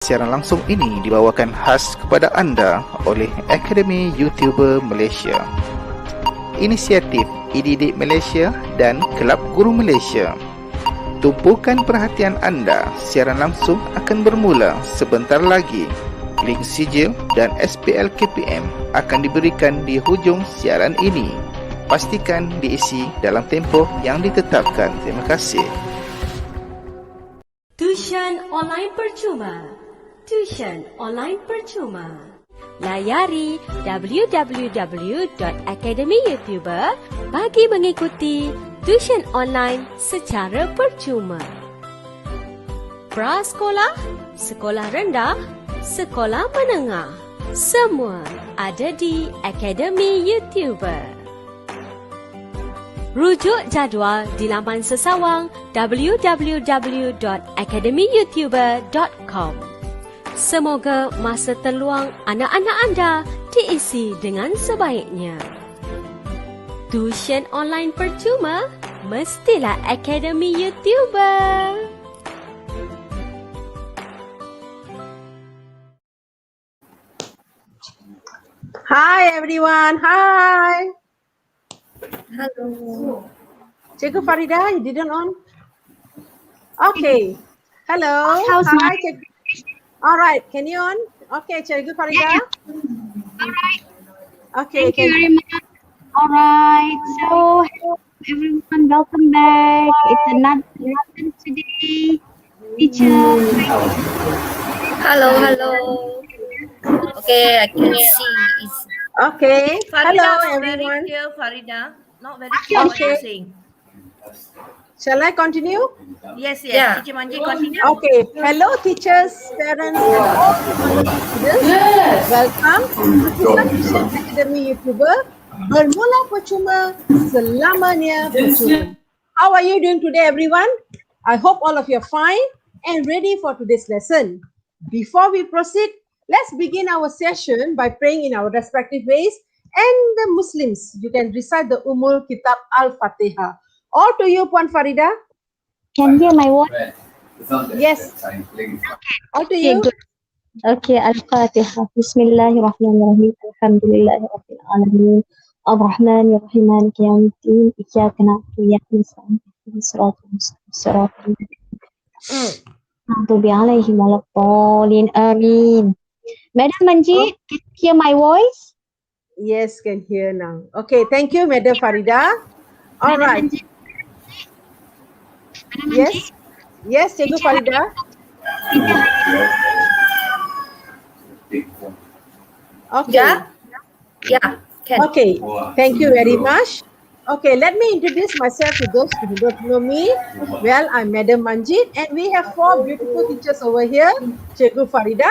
siaran langsung ini dibawakan khas kepada anda oleh Akademi YouTuber Malaysia, Inisiatif E-Didik Malaysia dan Kelab Guru Malaysia. Tumpukan perhatian anda, siaran langsung akan bermula sebentar lagi. Link sijil dan SPL KPM akan diberikan di hujung siaran ini. Pastikan diisi dalam tempoh yang ditetapkan. Terima kasih. Tuition online percuma. Tuition online percuma. Layari www.academyyoutuber bagi mengikuti tuition online secara percuma. Prasekolah, sekolah rendah, sekolah menengah, semua ada di Akademi YouTuber. Rujuk jadual di laman sesawang www.academyyoutuber.com. Semoga masa terluang anak-anak anda diisi dengan sebaiknya. Tuition online percuma, mestilah Akademi YouTuber. Hi everyone, hi. Hello. Cikgu Farida, you didn't on? Okay. Hello. How's hi, my... Cikgu. All right, can you on? Okay, Cikgu Farida. All right. Okay. Thank you very much. All right. So, hello everyone, welcome back. It's another lesson today. Teacher. Hello. Okay, I can see. It's Okay. Farida, Hello not very everyone. clear, Farida. Not very clear what you're saying. Shall I continue? Yes. Yeah. Teacher Manji, continue. Okay. Hello teachers, parents, and all students. Welcome to Tuition Academy YouTuber. Bermula percuma, selamanya percuma. How are you doing today, everyone? I hope all of you are fine and ready for today's lesson. Before we proceed, let's begin our session by praying in our respective ways. And the Muslims, you can recite the Ummul Kitab Al-Fatihah. All to you, Puan Farida. Can you hear my voice? Yes. All to Okay, you. good. Okay, Al-Fatiha. Bismillahirrahmanirrahim. Alhamdulillahi Rabbil Alamin. Ar-Rahmanir-Rahim. Maliki Yawmiddin. Iyyaka na'budu wa iyyaka nasta'in. Ihdinas siratal mustaqim. Siratal maghdubi 'alaihim waladdallin. Amin. Madam Manjit, can you hear my voice? Yes, can hear now. Okay, thank you, Madam Farida. All Madam right. Manjit. Madam Manjit. Yes, Cikgu Farida. Okay. Yeah. Can. Okay, thank you very much. Okay, let me introduce myself to those who do not know me. Well, I'm Madam Manjit and we have four beautiful teachers over here. Cikgu Farida,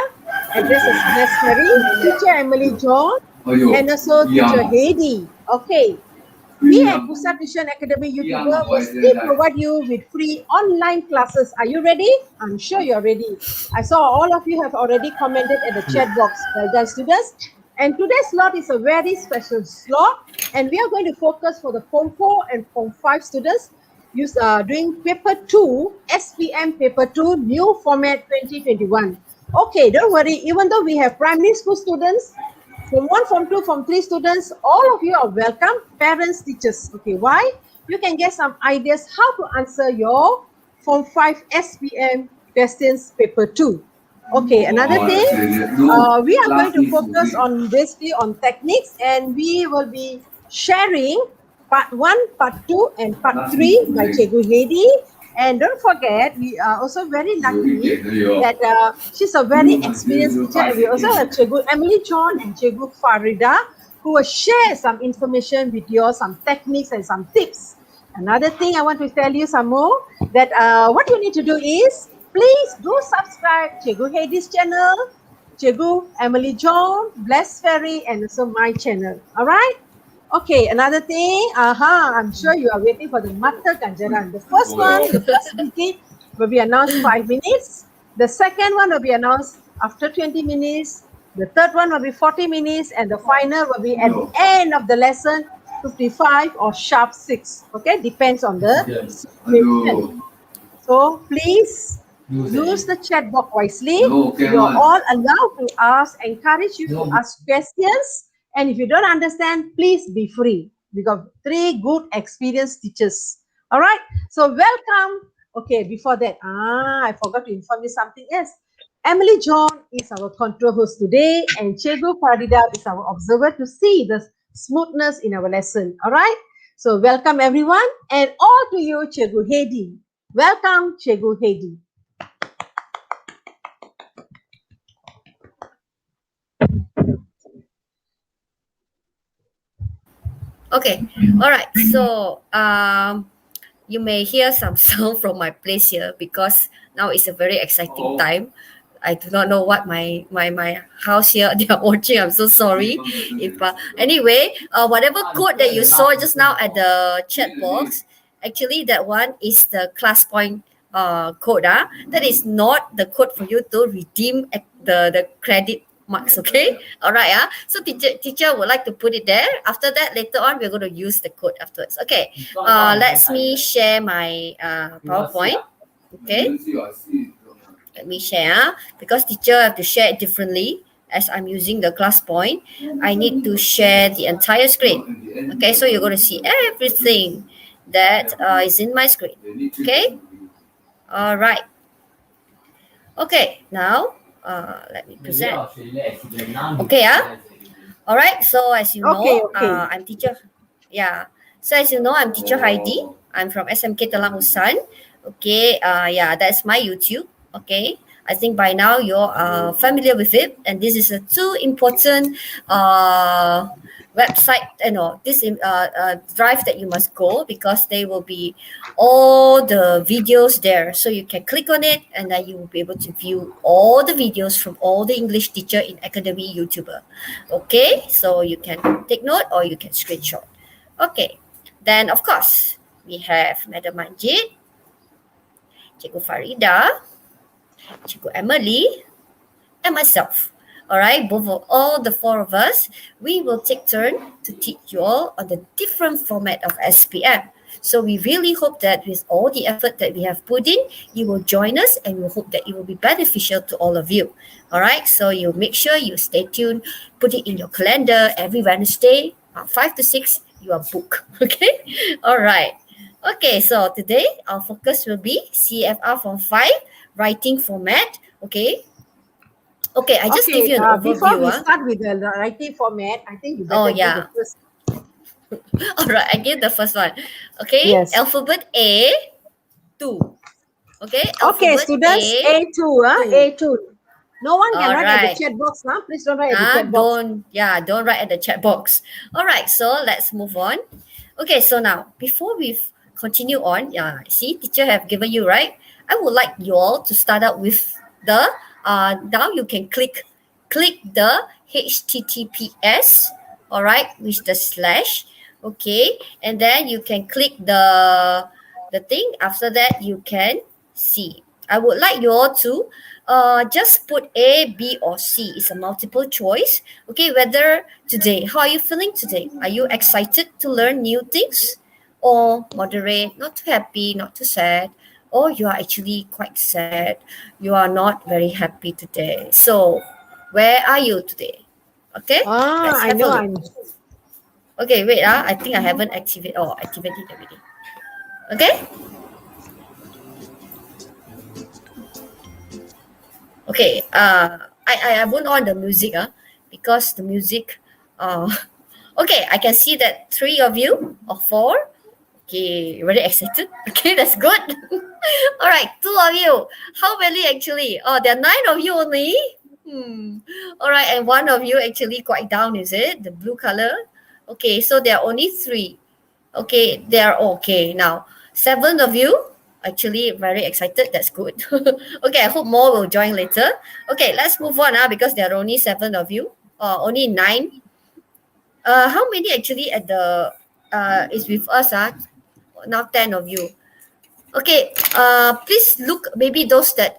address as Miss Mary, Teacher Emily John, and also Teacher Heidi. Okay, we at PUSAT Tuition Academy YouTuber will still provide you with free online classes. Are you ready? I'm sure you're ready. I saw all of you have already commented at the chat box. Well done, students. And today's slot is a very special slot, and we are going to focus for the Form 4 and Form 5 students doing Paper 2, SPM Paper 2, new format 2021. Okay, don't worry, even though we have primary school students, Form 1, Form 2, Form 3 students, all of you are welcome, parents, teachers. Okay, why? You can get some ideas how to answer your Form 5 SPM questions Paper 2. Okay, another thing, we are going to focus on basically on techniques, and we will be sharing part 1, part 2 and part 3 by Cikgu Heidi. And don't forget, we are also very lucky that she's a very experienced teacher, and we also have Cikgu Emily John and Cikgu Farida who will share some information with you, some techniques and some tips. Another thing I want to tell you some more, that what you need to do is, please do subscribe Cikgu Heidi's channel, Cikgu Emily John, Bless Ferry, and also my channel. All right? Okay, another thing, I'm sure you are waiting for the Mata Ganjaran. The first one, the first visit will be announced 5 minutes. The second one will be announced after 20 minutes. The third one will be 40 minutes. And the final will be at the end of the lesson, 55 or sharp 6. Okay, depends on the situation. So please Use the chat box wisely. You're all allowed to encourage you to ask questions. And if you don't understand, please be free. We got 3 good experienced teachers. All right. So welcome. Okay, before that, I forgot to inform you something else. Emily John is our control host today, and CIKGU Farida is our observer to see the smoothness in our lesson. All right. So welcome everyone, and all to you, CIKGU Heidi. Welcome, CIKGU Heidi. Okay, all right. So you may hear some sound from my place here because now it's a very exciting time. I do not know what my house here they are watching. I'm so sorry. If anyway, whatever code that you saw just now at the chat box, actually that one is the class point code. That is not the code for you to redeem the credit marks. Okay, all right. So teacher would like to put it there. After that, later on we're going to use the code afterwards. Okay. Let me share my PowerPoint. Okay. Let me share because teacher have to share it differently as I'm using the class point. I need to share the entire screen. Okay, so you're going to see everything that is in my screen. Okay. All right. Okay. Now let me present. Okay. All right. So as you know, I'm teacher. Yeah. So as you know, I'm teacher Heidi. I'm from SMK TELANG USAN. Okay. Yeah, that's my YouTube. Okay, I think by now you're familiar with it, and this is a 2 important website. This drive that you must go because they will be all the videos there. So you can click on it, and then you will be able to view all the videos from all the English teacher in Academy YouTuber. Okay, so you can take note or you can screenshot. Okay, then of course we have Madam Manjit, Cikgu Farida, Cikgu Emily, and myself. All right, all the 4 of us, we will take turn to teach you all on the different format of SPM. So we really hope that with all the effort that we have put in, you will join us, and we hope that it will be beneficial to all of you. All right, so you make sure you stay tuned, put it in your calendar every Wednesday, 5 to 6, you are booked. Okay, all right. Okay, so today our focus will be CFR Form 5 writing format. Okay. Okay, I just give you an overview. Before we start with the writing format, I think you better do the first. All right, I give the first one. Okay. Yes. Alphabet A, 2. Okay. Okay, students, A2. A2. No one can write at the chat box now. Please don't write at the chat box. Don't write at the chat box. All right, so let's move on. Okay, so now before we continue on, see, teacher have given you, right? I would like you all to start out with the, now you can click the HTTPS, all right, with the slash, okay, and then you can click the thing. After that, you can see. I would like you all to just put A, B, or C. It's a multiple choice. Okay, whether today, how are you feeling today? Are you excited to learn new things? Or moderate, not too happy, not too sad? Or you are actually quite sad, you are not very happy today. So where are you today? Okay, let's have a look. Okay, wait, I think I haven't activated everything. Okay. Okay, I won't on the music because the music okay, I can see that 3 of you or 4. Okay, very excited. Okay, that's good. All right, 2 of you. How many actually? Oh, there are 9 of you only. All right, and 1 of you actually quite down, is it? The blue color. Okay, so there are only 3. Okay, they are okay. Now, 7 of you actually very excited. That's good. Okay, I hope more will join later. Okay, let's move on because there are only 7 of you. Only 9. How many actually at the is with us? Now 10 of you. Okay, please look, maybe those that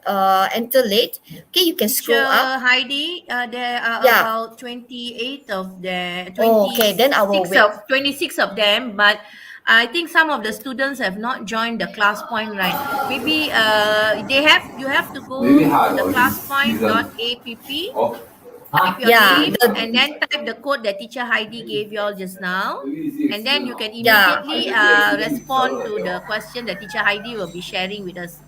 enter late. Okay, you can scroll up. Heidi, there are about 28 of them. 26 of them, but I think some of the students have not joined the class point, right? Maybe you have to go to the classpoint.app, type your name, and then type the code that teacher Heidi gave you all just now, and then you can immediately respond to the question that teacher Heidi will be sharing with us.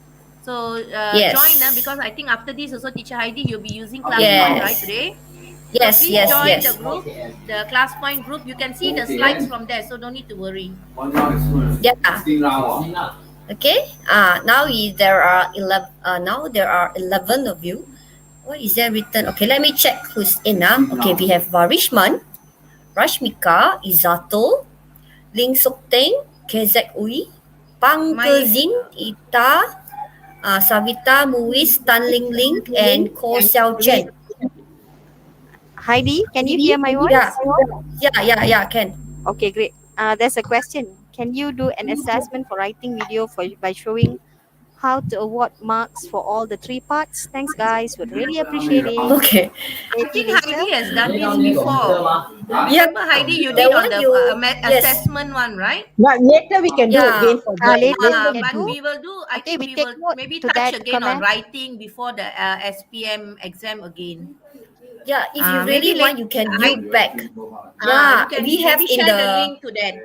So join them, because I think after this also teacher Heidi, you'll be using class point, right, today? Yes, So please yes, join yes. the group, the class point group. You can see the slides from there, so don't need to worry. Yeah. Okay. There are 11. Now there are 11 of you. What is there written? Okay, let me check who's in. Okay, we have Varishman, Rashmika, Izatul, Ling Sokteng, Kezek Ui, Pangkezin, Ita, Savita, Muiz, Tan Ling Ling, and Ko Xiao Chen. Heidi, can you hear my voice? Yeah, can. Okay, great. There's a question. Can you do an assessment for writing video by showing how to award marks for all the 3 parts? Thanks, guys. Would really appreciate it. Okay. I think Heidi has done this before. Remember, Heidi, you did on the assessment one, right? But later we can do again for that. But we will do. I think we will maybe touch again on writing before the SPM exam again. Yeah, if you really want, you can view back. We have in share the link to that.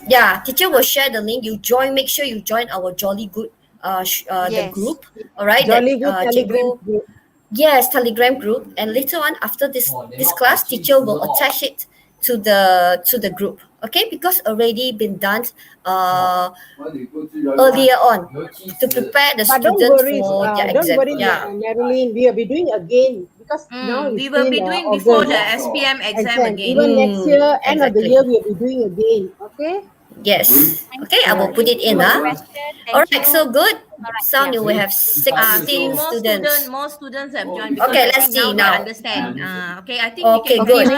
Yeah, teacher will share the link. You join. Make sure you join our Jolly Good the group. All right, Jolly Good Telegram group. Yes, Telegram group. And later on, after this class, teacher will attach it to the group. Okay, because already been done earlier on to prepare the students for their exam. Don't worry, Marilyn. We will be doing again, because now we will be doing before the SPM exam again. Even next year, end of the year, we will be doing again. Okay. Yes. Okay, I will put it in. All right, so good. So you will have 16 students. More students have joined. Okay, let's see now. Understand. Okay, I think okay, we can good.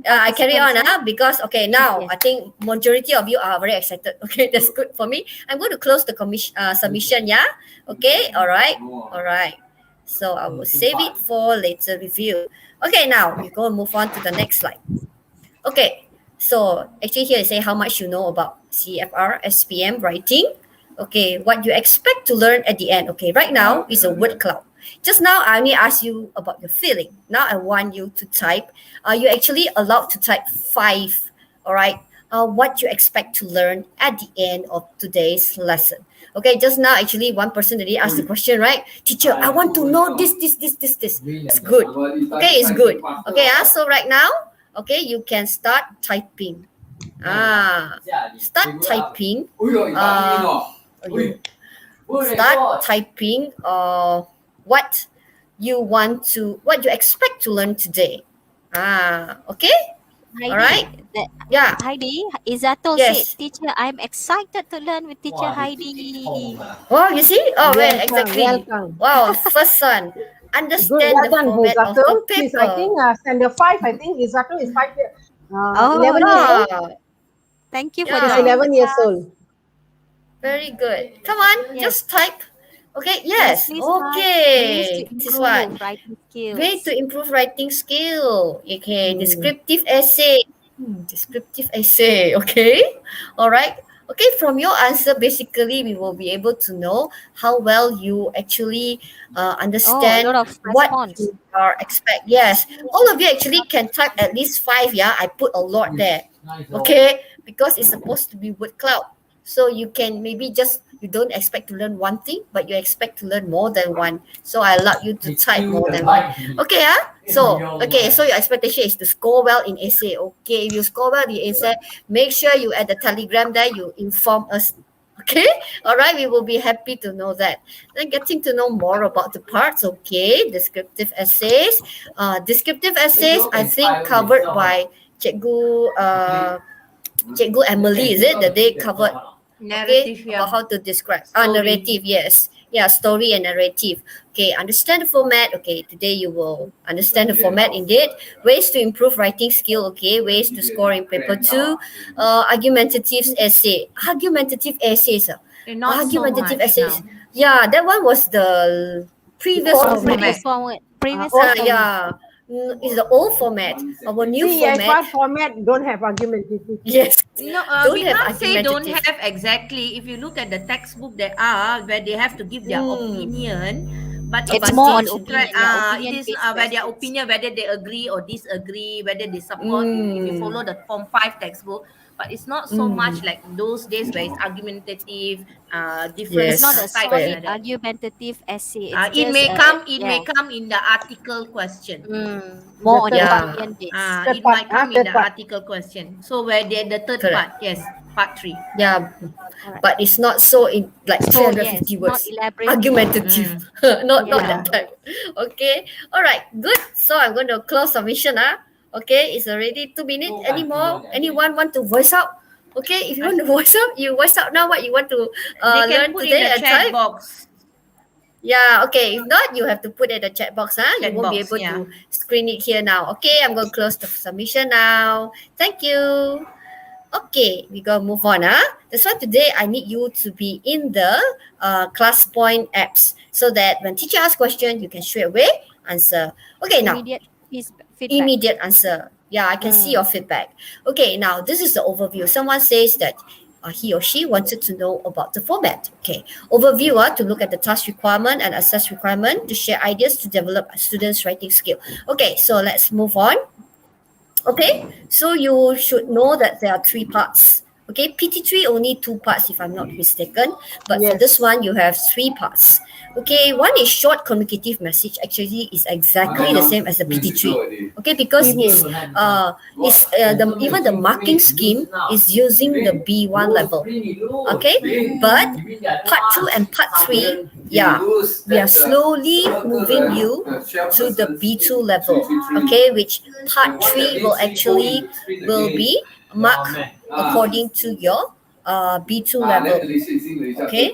I carry on because now I think majority of you are very excited. Okay, that's good for me. I'm going to close the submission. Yeah. Okay. All right. So I will save it for later review. Okay, now we go move on to the next slide. Okay. So actually here it say how much you know about CFR, SPM writing. Okay, what you expect to learn at the end. Okay, right now is a word cloud. Just now I only asked you about your feeling. Now I want you to type. You actually allowed to type 5. All right. What you expect to learn at the end of today's lesson. Okay, just now actually one person already asked the question, right? Teacher, I want to know this. It's good. Okay, it's good. Okay, so right now, okay, you can start typing. Start typing. What you expect to learn today. Okay? Heidi, all right. Yeah. Heidi, Izatul said, teacher, I'm excited to learn with teacher Heidi. Oh, you see? Oh, well, exactly. Welcome. Wow, first one. Understand the format of the paper. I think standard 5, I think Izatul is 5 years. 11 years old. Thank you for the 11 years old. Very good. Come on, just type. Okay, yes. Okay. This one. Way to improve writing skill. Okay, descriptive essay. Descriptive essay. Okay. All right. Okay, from your answer, basically, we will be able to know how well you actually understand what you are expect. Yes, all of you actually can type at least 5. Yeah, I put a lot there. Okay, because it's supposed to be word cloud. So you can maybe you don't expect to learn one thing, but you expect to learn more than one. So I allow you to type more than one. Okay, so your expectation is to score well in essay. Okay, if you score well in essay, make sure you at the Telegram there, you inform us. Okay, all right, we will be happy to know that. Then getting to know more about the parts. Okay, descriptive essays. Descriptive essays, I think covered by CIKGU Emily, is it? That they covered narrative, about how to describe narrative, yes. Yeah, story and narrative. Okay, understand the format. Okay, today you will understand the format indeed. Ways to improve writing skill. Okay, ways to score in paper 2. Argumentative essay. Argumentative essays. Argumentative essays. Now. Yeah, that one was the previous format. Previous Yeah. is the old format. Our new CIFR format, format don't have argumentative. yes, No, don't we have can't say don't argumentative. have exactly. If you look at the textbook, there are where they have to give their opinion, but It's but more on it opinion. it is Opinion-based where their questions. opinion, whether they agree or disagree, whether they support. If you follow the Form 5 textbook, but it's not so much like those days where it's argumentative, different It's not a Yes, types correct. solid like that. argumentative essay. It's It just may come. It yeah. may come in the article question. More on The third part. opinion based. Third It part, might come in third the part. article question. So where the third Correct. part, yes, part 3. Yeah, Alright. but it's not so in like So 350 yes, not words. elaborative. Argumentative. Not Yeah. that type. Okay. All right. Good. So I'm going to close submission. Okay. It's already 2 minutes. Any more? Anyone want to voice out? Okay. If you want to voice out, you voice out now what you want to They can learn put in today the and chat type. box. Yeah. Okay. If not, you have to put it in the chat box. You Chat won't be box, able yeah. to screen it here now. Okay. I'm going to close the submission now. Thank you. Okay, we gotta move on. That's why today I need you to be in the class point apps so that when teacher asks question, you can straight away answer. Okay, now Immediate feedback. immediate answer. Yeah, I can see your feedback. Okay, now this is the overview. Someone says that he or she wanted to know about the format. Okay, overview to look at the task requirement and assess requirement to share ideas to develop students' writing skill. Okay, so let's move on. Okay, so you should know that there are 3 parts. Okay, PT3 only 2 parts if I'm not mistaken, but for this Yes. one you have 3 parts. Okay, one is short communicative message. Actually, is exactly the same as the PT3. Okay, because even the marking scheme is using the B1 level. Okay, but part 2 and part 3, yeah, we are slowly moving you to the B2 level. Okay, which part 3 will be marked according to your B2 level. Okay.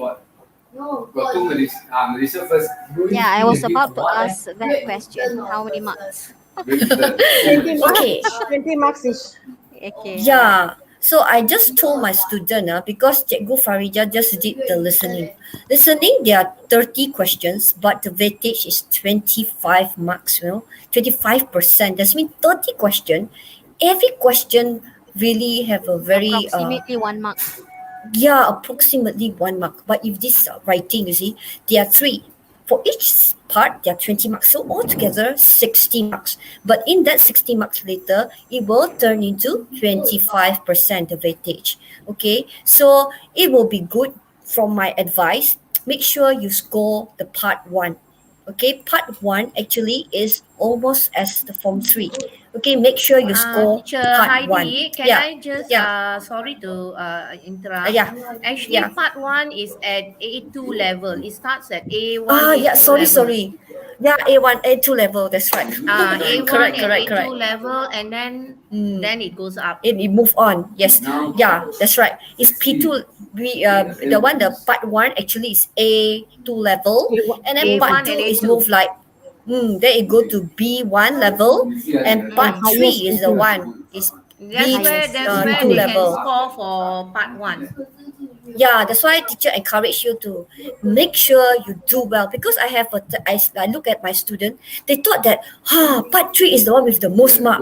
Yeah, I was about to ask that question. How many marks? 20 marks. Okay. 20 marks each. Okay. Yeah. So I just told my student because Cikgu Farija just did the listening. Listening, there are 30 questions, but the weightage is 25 marks, 25%. That means 30 questions. Every question really have a very Approximately 1 mark. yeah, approximately 1 mark. But if this writing, you see, there are 3. For each part, there are 20 marks. So altogether, 60 marks. But in that 60 marks later, it will turn into 25% of weightage. Okay, so it will be good from my advice. Make sure you score the part 1. Okay, part 1 actually is almost as the form 3. Okay, make sure you score Teacher part 1. Heidi, can I just sorry to interrupt? Actually, Yeah. part 1 is at A2 level. It starts at A1, A2 Yeah, sorry. level. Yeah, A1, A2 level, that's right. A1 correct. and A2 level, and then it goes up. It move on. Yes. Yeah, that's right. It's P2. The part 1 actually is A2 level, and then part 2 A1 and is A2. moved like then it go to B1 level, and part 3 is the one is That's where B2 they level. can score for part 1. Yeah, that's why teacher encourage you to make sure you do well, because I look at my student, they thought that part 3 is the one with the most mark,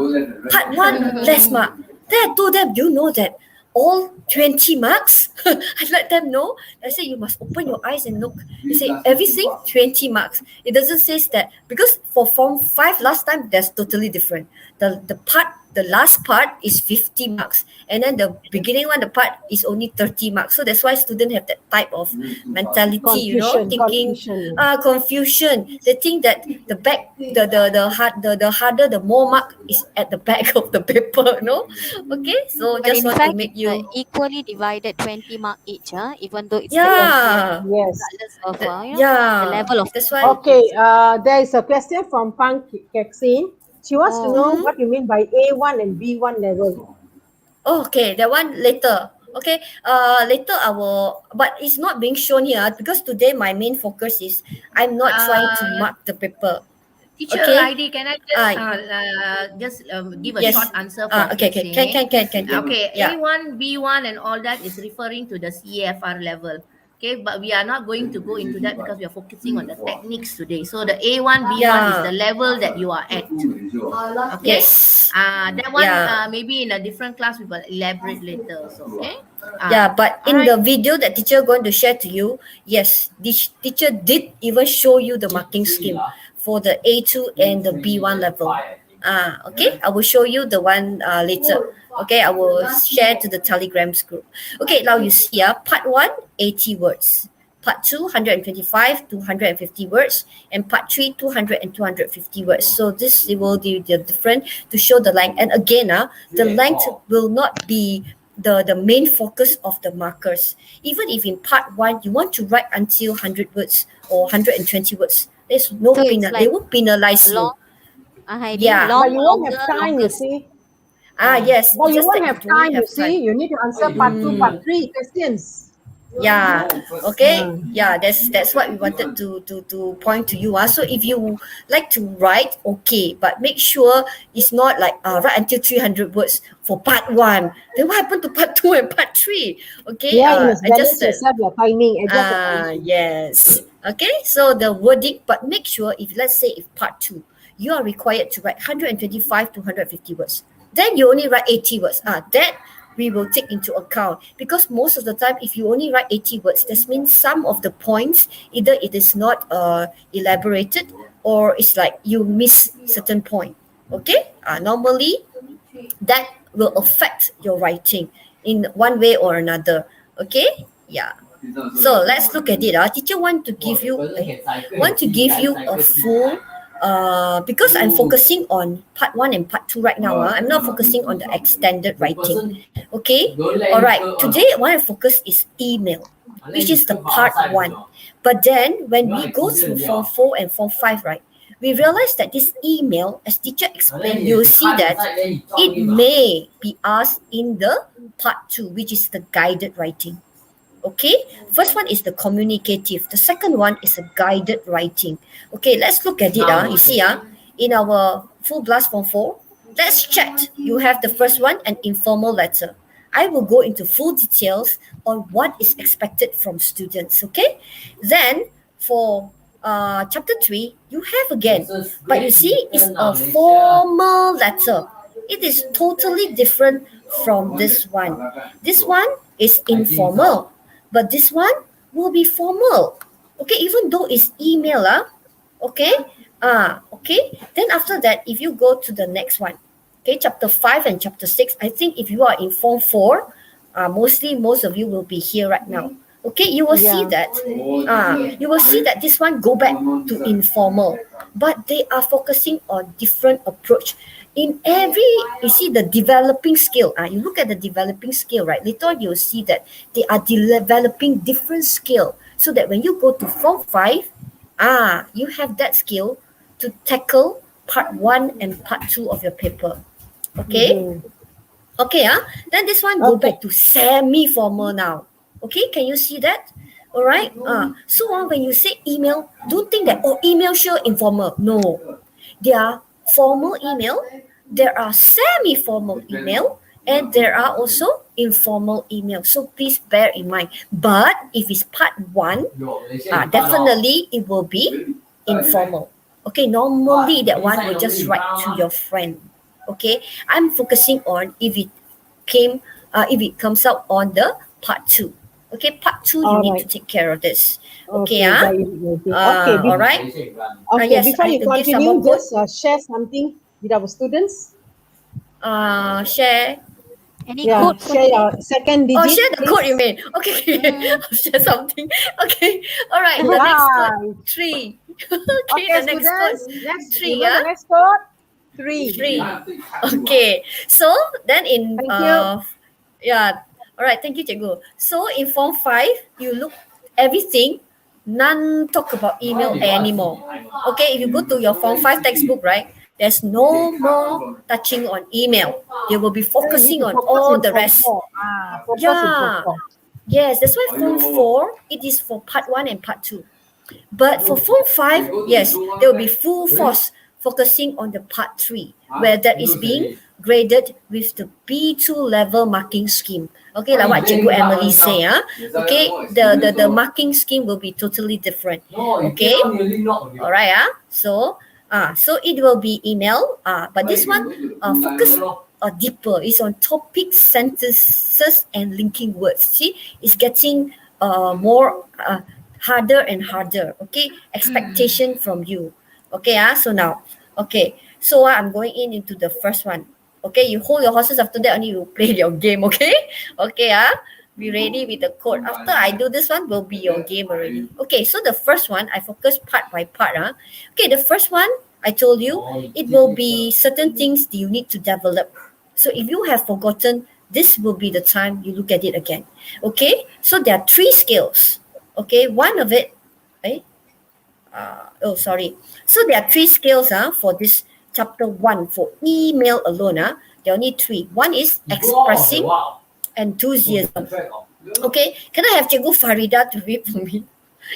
part 1 less mark. Then I told them, you know that all 20 marks? I let them know. I said, you must open your eyes and look. They say everything 20 marks. It doesn't say that, because for form 5 last time, that's totally different. The last part is 50 marks, and then the beginning one, the part is only 30 marks. So that's why students have that type of mentality, thinking confusion. They think that the back, the harder, the more mark is at the back of the paper, Okay, so But just in want fact, to make it's you equally divided 20 mark each, even though it's Yes. regardless of the yeah, level of. that's why. Okay, there is a question from Pang Keksin. She wants to know what you mean by A1 and B1 level. Okay, that one later. Okay, later I will, but it's not being shown here because today my main focus is I'm not trying to mark the paper. Teacher Heidi, can I just give a short answer for okay, can. Okay, A1, B1 and all that is referring to the CFR level. Okay, but we are not going to go into that because we are focusing on the techniques today. So the A1, B1 is the level that you are at. Okay. Yes. That one Yeah. maybe in a different class we will elaborate later. So okay. Yeah, but in alright. the video that teacher going to share to you, yes, this teacher did even show you the marking scheme for the A2 and the B1 level. Okay, I will show you the one later. Okay, I will share to the Telegrams group. Okay, now you see, part 1, 80 words. Part 2, 125, 250 words. And part 3, 200 and 250 words. So this will be the different to show the length. And again, the length will not be the main focus of the markers. Even if in part 1, you want to write until 100 words or 120 words, there's no So it's they won't penalize you. long, Heidi, Yeah. long, But you won't have longer, time, you longer. see. Yes. But you just won't that have you don't time, you have see. You need to answer part 2, part 3 questions. Yeah. Okay. Yeah. That's what we wanted to point to you. So if you like to write, okay, but make sure it's not like write until 300 words for part 1. Then what happened to part 2 and part 3? Okay. Yeah, you must balance adjust it. yourself, your timing, adjust your timing. Yes. Okay. So the wording, but make sure if let's say if part 2, you are required to write 125 to 150 words. Then you only write 80 words. That we will take into account, because most of the time if you only write 80 words, this means some of the points either it is not elaborated or it's like you miss certain point. Okay, normally that will affect your writing in one way or another. Okay, yeah. So let's look at it. Teacher want to give you a full because I'm focusing on part 1 and part 2 right now. I'm not focusing on the extended writing. Okay, all right. Today what I focus is email, which is the part 1. But then when we go through form 4 and form 5, right, we realize that this email, as teacher explained, you'll see that it may be asked in the part 2, which is the guided writing. Okay, first one is the communicative. The second one is a guided writing. Okay, let's look at it. You see, in our full blast form 4, let's check. You have the first one, an informal letter. I will go into full details on what is expected from students. Okay, then for chapter 3, you have again, but you see, it's a formal letter. It is totally different from this one. This one is informal, but this one will be formal. Okay, even though it's email, okay, okay. Then after that, if you go to the next one, okay, chapter 5 and chapter 6, I think if you are in form 4, most of you will be here right now. Okay, you will see that. You will see that this one go back to informal, but they are focusing on different approach. In every, you see the developing skill. You look at the developing skill, right? Later on, you'll see that they are developing different skill, so that when you go to form 5, you have that skill to tackle part 1 and part 2 of your paper. Okay. Okay. Then this one go back to semi-formal now. Okay, can you see that? All right. So when you say email, don't think that email sure informal. No, there are formal email, there are semi-formal email, and there are also informal email. So please bear in mind. But if it's part 1, definitely it will be informal. Okay, normally that one will just write to your friend. Okay, I'm focusing on if it comes out on the part 2. Okay, part 2, you need to take care of this. Okay, all right. Okay, yes, before you continue, just share something with our students. Share. Any code? Share your second digit. Share the code, you mean? Okay, I'll share something. Okay, all right. The next code, 3. Okay, the next code, 3. The next code, 3. 3. Okay, so then in all right, thank you, Cikgu. So in form 5, you look everything, none talk about email anymore. Okay, if you go to your form 5 textbook, right, there's no more touching on email. They will be focusing on all the rest. Yes, that's why form 4, it is for part 1 and part 2. But for form 5, yes, there will be full force focusing on the part 3, where that is being graded with the B2 level marking scheme. Okay, like what Cikgu Emily say. Okay, the marking scheme will be totally different. Okay, all right. So So it will be email. But this one focus deeper. It's on topic, sentences, and linking words. See, it's getting more harder and harder. Okay, expectation from you. Okay, so now, okay, so I'm going into the first one. Okay, you hold your horses. After that, only you play your game. Okay, okay, be ready with the code. After I do this one, will be your game already. Okay, so the first one, I focus part by part. Okay, the first one, I told you, it will be certain things that you need to develop. So if you have forgotten, this will be the time you look at it again. Okay, so there are 3 skills. Okay, one of it, so there are 3 skills for this chapter 1 for email alone. There are only 3. One is expressing enthusiasm. Okay, can I have Cikgu Farida to read for me?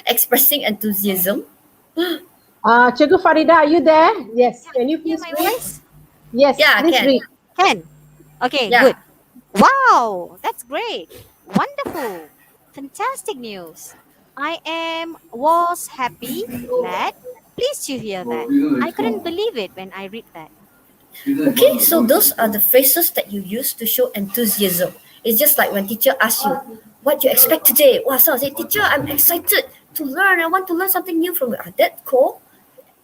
Expressing enthusiasm. Cikgu Farida, are you there? Yes. Can you please My read? voice? Yes, Yeah, please can. read. Can. Okay, Yeah. good. Wow, that's great. Wonderful. Fantastic news. Was happy, glad, pleased to hear that. I couldn't believe it when I read that. Okay, so those are the phrases that you use to show enthusiasm. It's just like when teacher asks you, what do you expect today? Wow, so I say, teacher, I'm excited to learn. I want to learn something new from you. That's called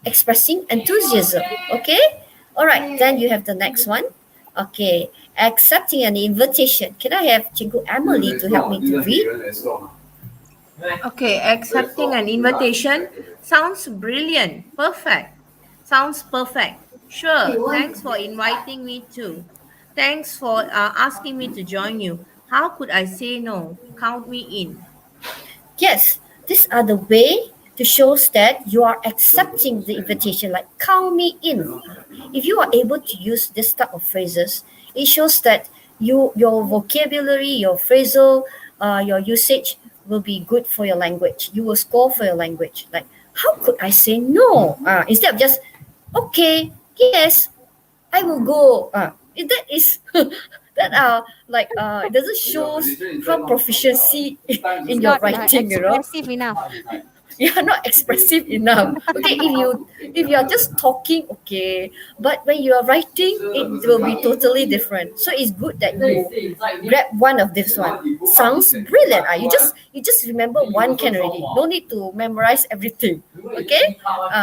expressing enthusiasm. Okay? All right, then you have the next one. Okay, accepting an invitation. Can I have Cikgu Emily to help me to read? Okay, accepting an invitation sounds brilliant. Perfect. Sounds perfect. Sure. Thanks for inviting me too. Thanks for asking me to join you. How could I say no? Count me in. Yes, these are the way to show that you are accepting the invitation, like count me in. If you are able to use this type of phrases, it shows that your vocabulary, your phrasal, your usage will be good for your language. You will score for your language. Like, how could I say no? Instead of just, okay, yes, I will go. That is it doesn't show from proficiency in your Not writing, you know. expressive enough. You are not expressive enough. Okay, if you are just talking, okay, but when you are writing, it will be totally different. So it's good that you grab one of this one. Sounds brilliant. You just remember one can already. No need to memorize everything. Okay.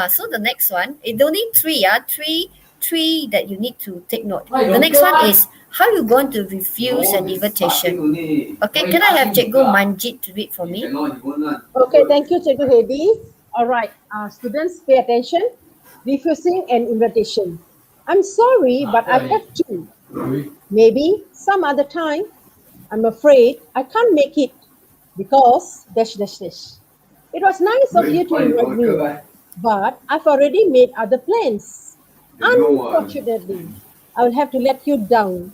So the next one, it only 3. Three that you need to take note. The next one is how you going to refuse an invitation. Okay, can I have Cikgu Manjit to read for me? Okay, thank you, Cikgu Heidi. All right, students, pay attention. Refusing an invitation. I'm sorry, but I have to. Maybe some other time. I'm afraid I can't make it because dash dash dash. It was nice of you to invite me, but I've already made other plans. Unfortunately, I will have to let you down.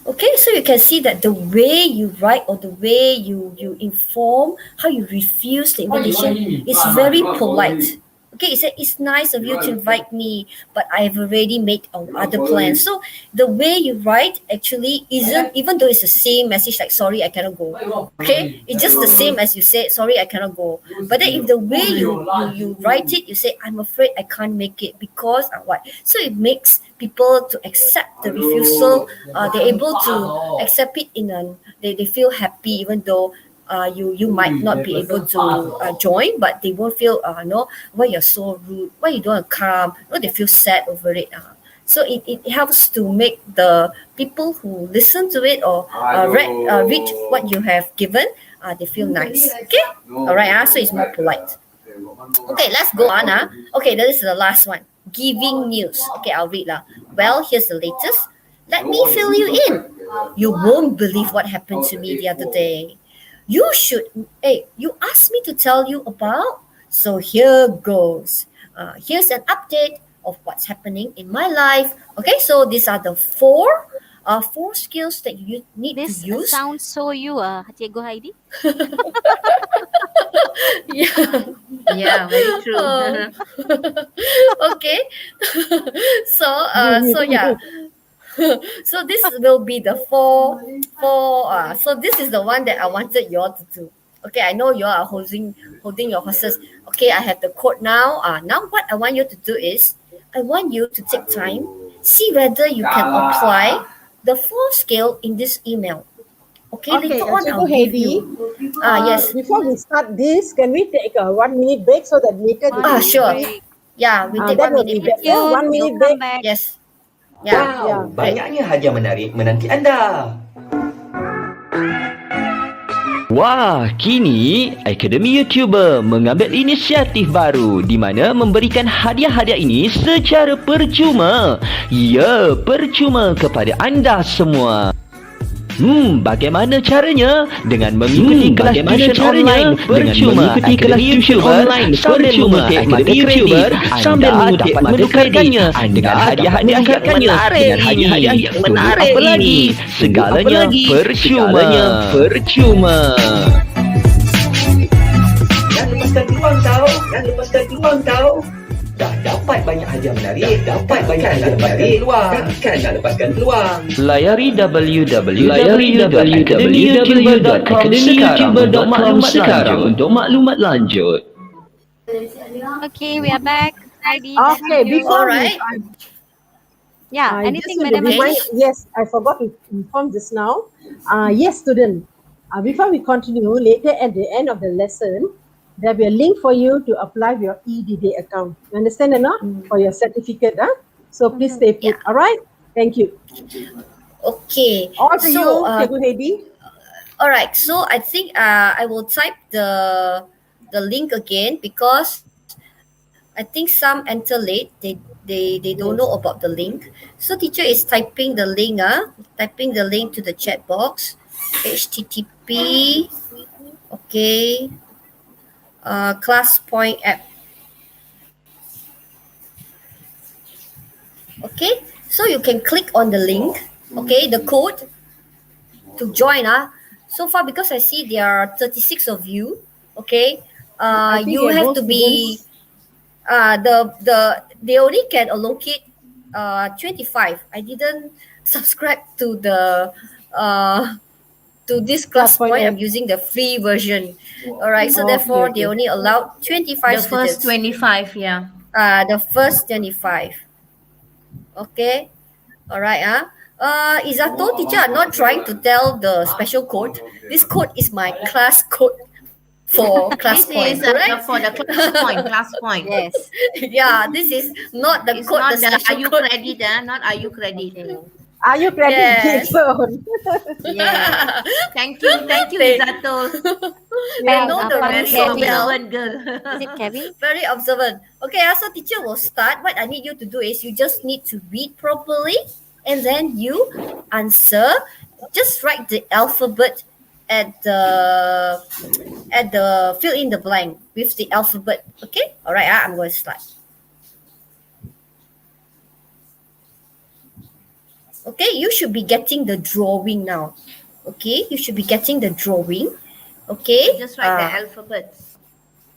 Okay, so you can see that the way you write or the way you inform, how you refuse the invitation is very polite. Okay, it's nice of you to invite me, but I've already made other plans. So the way you write actually isn't, even though it's the same message like sorry I cannot go. Okay, it's just the same as you said sorry I cannot go. But then if the way you write it, you say I'm afraid I can't make it because what? So it makes people to accept the refusal. They're able to accept it they feel happy even though you might not be able to join, but they won't feel why you're so rude, why you don't come, they feel sad over it. So it helps to make the people who listen to it or read what you have given, they feel nice. Okay, all right. So it's more polite. Okay, let's go on. Okay, this is the last one. Giving news. Okay, I'll read. Well, here's the latest. Let me fill you in. You won't believe what happened to me the other day. You asked me to tell you about, so here goes. Here's an update of what's happening in my life. Okay, so these are the four skills that you need to use. This sounds so you, Cikgu Heidi. Yeah, very true. Okay. So yeah. So this will be the four. So this is the one that I wanted you all to do. Okay, I know you are holding your horses. Okay, I have the code now. Now what I want you to do is, I want you to take time, see whether you can apply the full scale in this email. Okay, later on Cikgu I'll give Heidi, you. Yes. before we start this, can we take a 1 minute break so that later they can Sure. read? Yeah, we take That 1 will be minute break. better. 1 We'll minute come break. back. Yes. Yeah. Yeah. Banyaknya hadiah menarik menanti anda. Wah, kini Akademi YouTuber mengambil inisiatif baru di mana memberikan hadiah-hadiah ini secara percuma. Ya, percuma kepada anda semua. Bagaimana caranya? Dengan mengikuti kelas tuition online percuma, mengikuti kelas tuition online sambil memetik mata kredit, sambil mengutip mata kreditnya dengan hadiah-hadiah yang menarik. Apa lagi? Segalanya percuma. Jangan lepaskan peluang tau. Dah dapat banyak hadiah menarik, Takkan nak lepaskan peluang. Layari www.akademiyoutuber.com sekarang untuk maklumat lanjut. Okay, we are back. Heidi. Okay, before Alright. Yeah, I anything, just want to Madam remind- Yes, I forgot to inform just now. Yes, student. Before we continue, later at the end of the lesson, there will be a link for you to apply your EDD account. You understand or not? For your certificate. So please stay put. Yeah. All right? Thank you. Okay. All to you, So, Cikgu Heidi. all right. So I think I will type the link again because I think some enter late. They don't know about the link. So teacher is typing the link. Typing the link to the chat box. HTTP. Okay. Class point app. Okay, so you can click on the link. Okay, the code to join. So far, because I see there are 36 of you. Okay, I think you they're have both to be. They only can allocate 25. I didn't subscribe to the to this class point. I'm using the free version. All right, so therefore they only allowed 25 The first students. 25, yeah. The first 25. Okay. All right. Izato teacher are not trying to tell the special code. This code is my class code for class This point. is Correct? for the class point. Yes. Yeah. This is not the It's code. not The the special IU code. credit, not IU credit. Are you credit? Yes. Yeah. Thank you, They- Izatul. They know the Apa very Kevin? well. Observant girl. Is it Kevin? Very observant. Okay, so teacher will start. What I need you to do is you just need to read properly and then you answer. Just write the alphabet at the fill in the blank with the alphabet. Okay? All right, I'm going to start. Okay, you should be getting the drawing now. Okay, you should be getting the drawing. Okay? Just write the alphabet.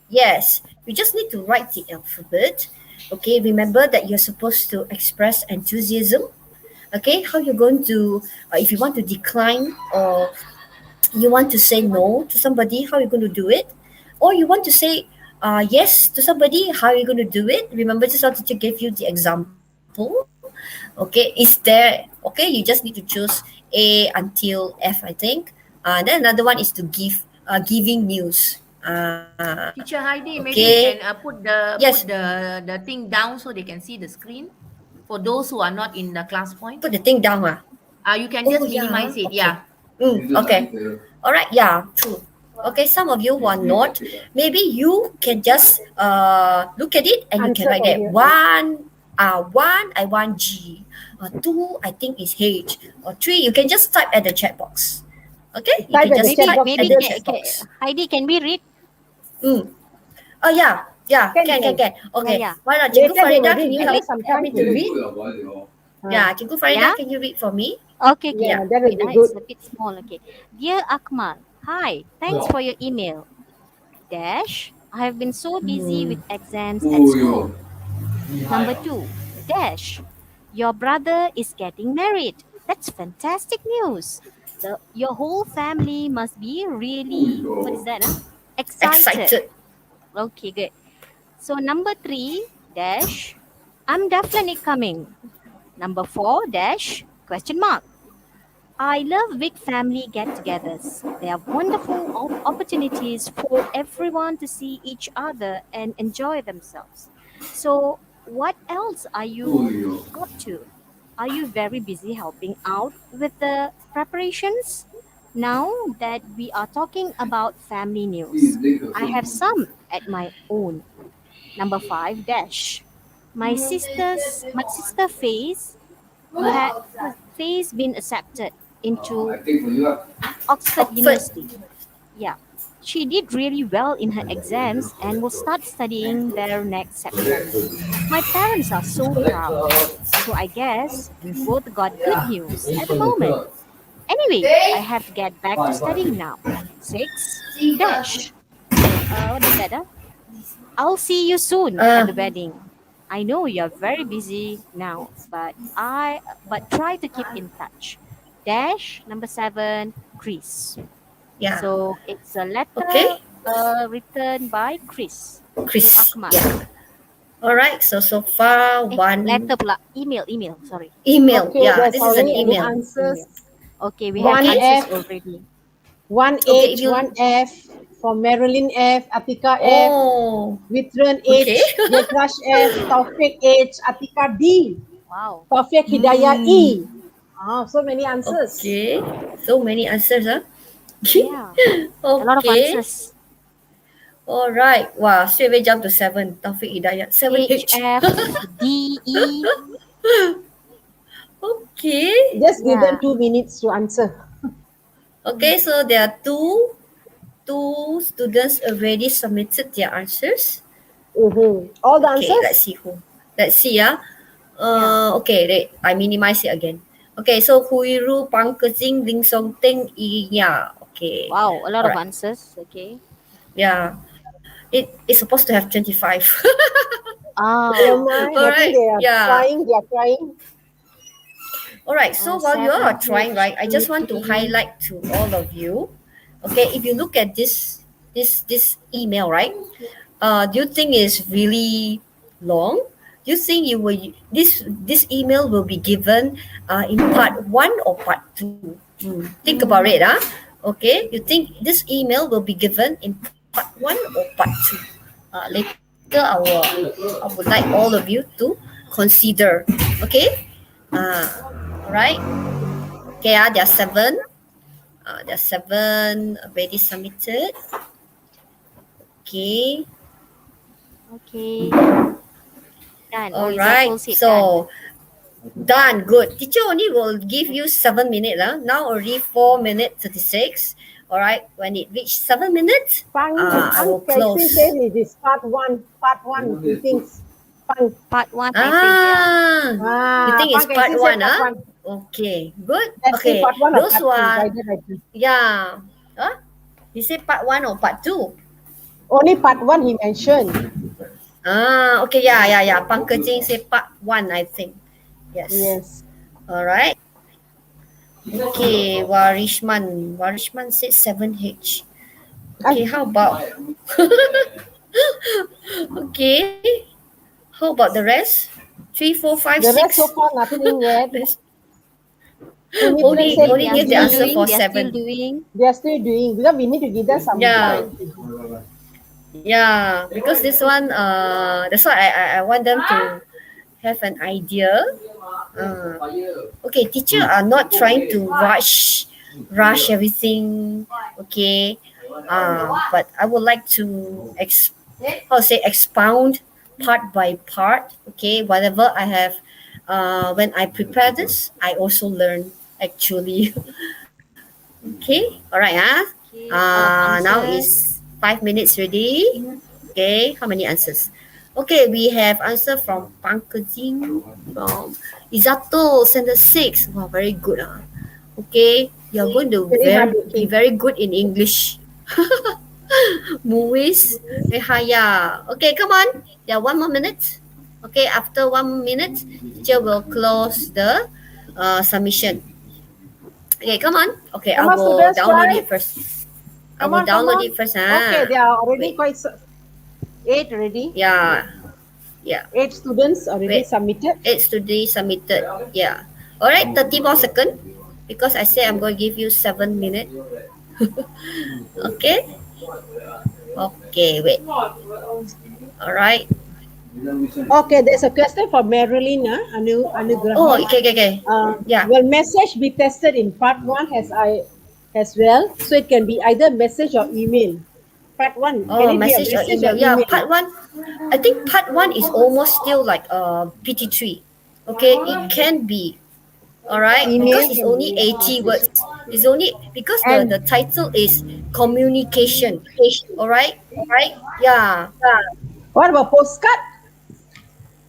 Yes, you just need to write the alphabet. Okay, remember that you're supposed to express enthusiasm. Okay, how you're going to, if you want to decline or you want to say no to somebody, how you're going to do it? Or you want to say yes to somebody, how are you going to do it? Remember, just how teacher gave you the example. Okay, is there, okay, you just need to choose A until F, I think. Then another one is to give, giving news. Teacher Heidi, maybe Okay. you can put the Yes. put the thing down so they can see the screen. For those who are not in the class point, Put the thing down. you can just yeah, minimize it. okay. Yeah. Okay. All right. Yeah. True. Okay. Some of you who are not, maybe you can just look at it and you can Answer write that for you. one. I want G. Two. I think is H. Or three. You can just type at the chat box. Okay. You Type can at the just chat type box, at Maybe the address. chat box. Heidi, can we read? Oh yeah. Yeah. Can. Okay. Yeah. Why not? Cikgu Later they Farida, will can read. you Give help us some me time to to read? Yeah. Cikgu Farida, Yeah? can you read for me? Okay, Yeah, that will wait, be it's good. a bit small. Okay. Dear Akmal, hi. Thanks for your email. Dash, I have been so busy with exams at school. Number 2. Dash, your brother is getting married. That's fantastic news. your whole family must be really, what is that? Excited. Okay, good. So number 3 dash, I'm definitely coming. Number 4 dash, question mark. I love big family get-togethers. They are wonderful opportunities for everyone to see each other and enjoy themselves. So, what else are you up to? Are you very busy helping out with the preparations? Now that we are talking about family news, I have some at my own. Number 5 dash. My sister Faye's been accepted into Oxford Oxford. University. Yeah. She did really well in her exams and will start studying there next September. My parents are so proud. So I guess we both got good news at the moment. Anyway, I have to get back to studying now. 6 dash. What is that? I'll see you soon at the wedding. I know you're very busy now, but try to keep in touch. Dash number 7, Chris. Yeah. So it's a letter Okay. written by Chris to Chris. Akmal. Yeah. All right. So far one Letter pula. Email. Sorry. email. Okay, Yeah, there's this is an already email. answers. Okay, we One have answers F. already. One Okay, H, if you- one F for Marilyn F, Atika F, Oh. Witran Okay. H, Yatrash F, Taufik H, Atika D, Wow. Taufik Hidayah E. So many answers. Okay. So many answers, huh? Yeah. A lot of Okay. answers. All right. Wow. Straight away jump to 7. Taufik Hidayat. 7 H, H. F, D, E. Okay. Just give them Yeah. 2 minutes to answer. Okay. So there are two students already submitted their answers. All the Okay. answers? Let's see who. Let's see. Okay. Wait. I minimize it again. Okay. So Huiru, Pangkezing, Ling Song Teng, Iya. Okay. Wow, a lot of Alright. answers. Okay. Yeah. It's supposed to have 25. Never mind. I Alright, think they are yeah. trying. All right. So while you all are 7, trying, right, I just want to 3. highlight to all of you. Okay, if you look at this email, right? Do you think it's really long? Do you think this email will be given in part 1 or part 2? Think about it, Okay, you think this email will be given in part 1 or part 2? Later, I would like all of you to consider. Okay. All right. Okay, there are 7. There are 7 already submitted. Okay. Okay. Done. All Is right. full seat So done. Good. Teacher only will give you 7 minutes. Now already 4 minutes 36. All right. When it reach 7 minutes, I will close. Says it is part 1. He thinks. done? Part 1, I think. Yeah. You think it's Pang part Casey said 1, part huh? one. Okay. Good. Let's say Okay. part 1 or Those part who 2. are Guided by this. yeah. Huh? He said part 1 or part 2? Only part 1 he mentioned. Okay, yeah. Pankajing say part 1, I think. Yes. All right. Okay, Warishman said 7H. Okay, how about okay? How about the rest? 3, 4, 5, The 6. rest so far nothing yet. Only give the answer for They are still 7. doing. They are still doing because we need to give them some Yeah. time. Yeah, because this one, that's why I want them to have an idea. Okay, teacher are not trying to rush everything. Okay, but I would like to expound part by part. Okay, whatever I have, when I prepare this, I also learn actually. Okay, all right, Okay, a lot of now answers. is 5 minutes ready. Okay, how many answers? Okay, we have answer from Pankajing, from Izato, sender 6. Wow, very good. Okay, you're going to be very good in English. Muis, Rehaya. Okay, come on. There are 1 more minute. Okay, after 1 minute, teacher will close the submission. Okay, come on. Okay, I Come on, will students, download try. it first. I Come will on, come download on. it first. Okay, they are already Wait. quite 8 already. Yeah. Yeah. 8 students already Wait. submitted. It's today submitted. Yeah. Alright, 30 more seconds. Because I say I'm going to give you 7 minutes. Okay. Okay, wait. Alright. Okay, there's a question for Marilyn, Anugrah. Oh, okay. Yeah. Will message be tested in part 1 as well? So it can be either message or email. Part 1, Oh, can it message be a or message email. or Yeah, email? part 1. I think part 1 is almost still like PT3. Okay, it can be. Alright, Email because it's can only be 80 words. It's only because And the title is communication. Alright? Yeah. what about postcard?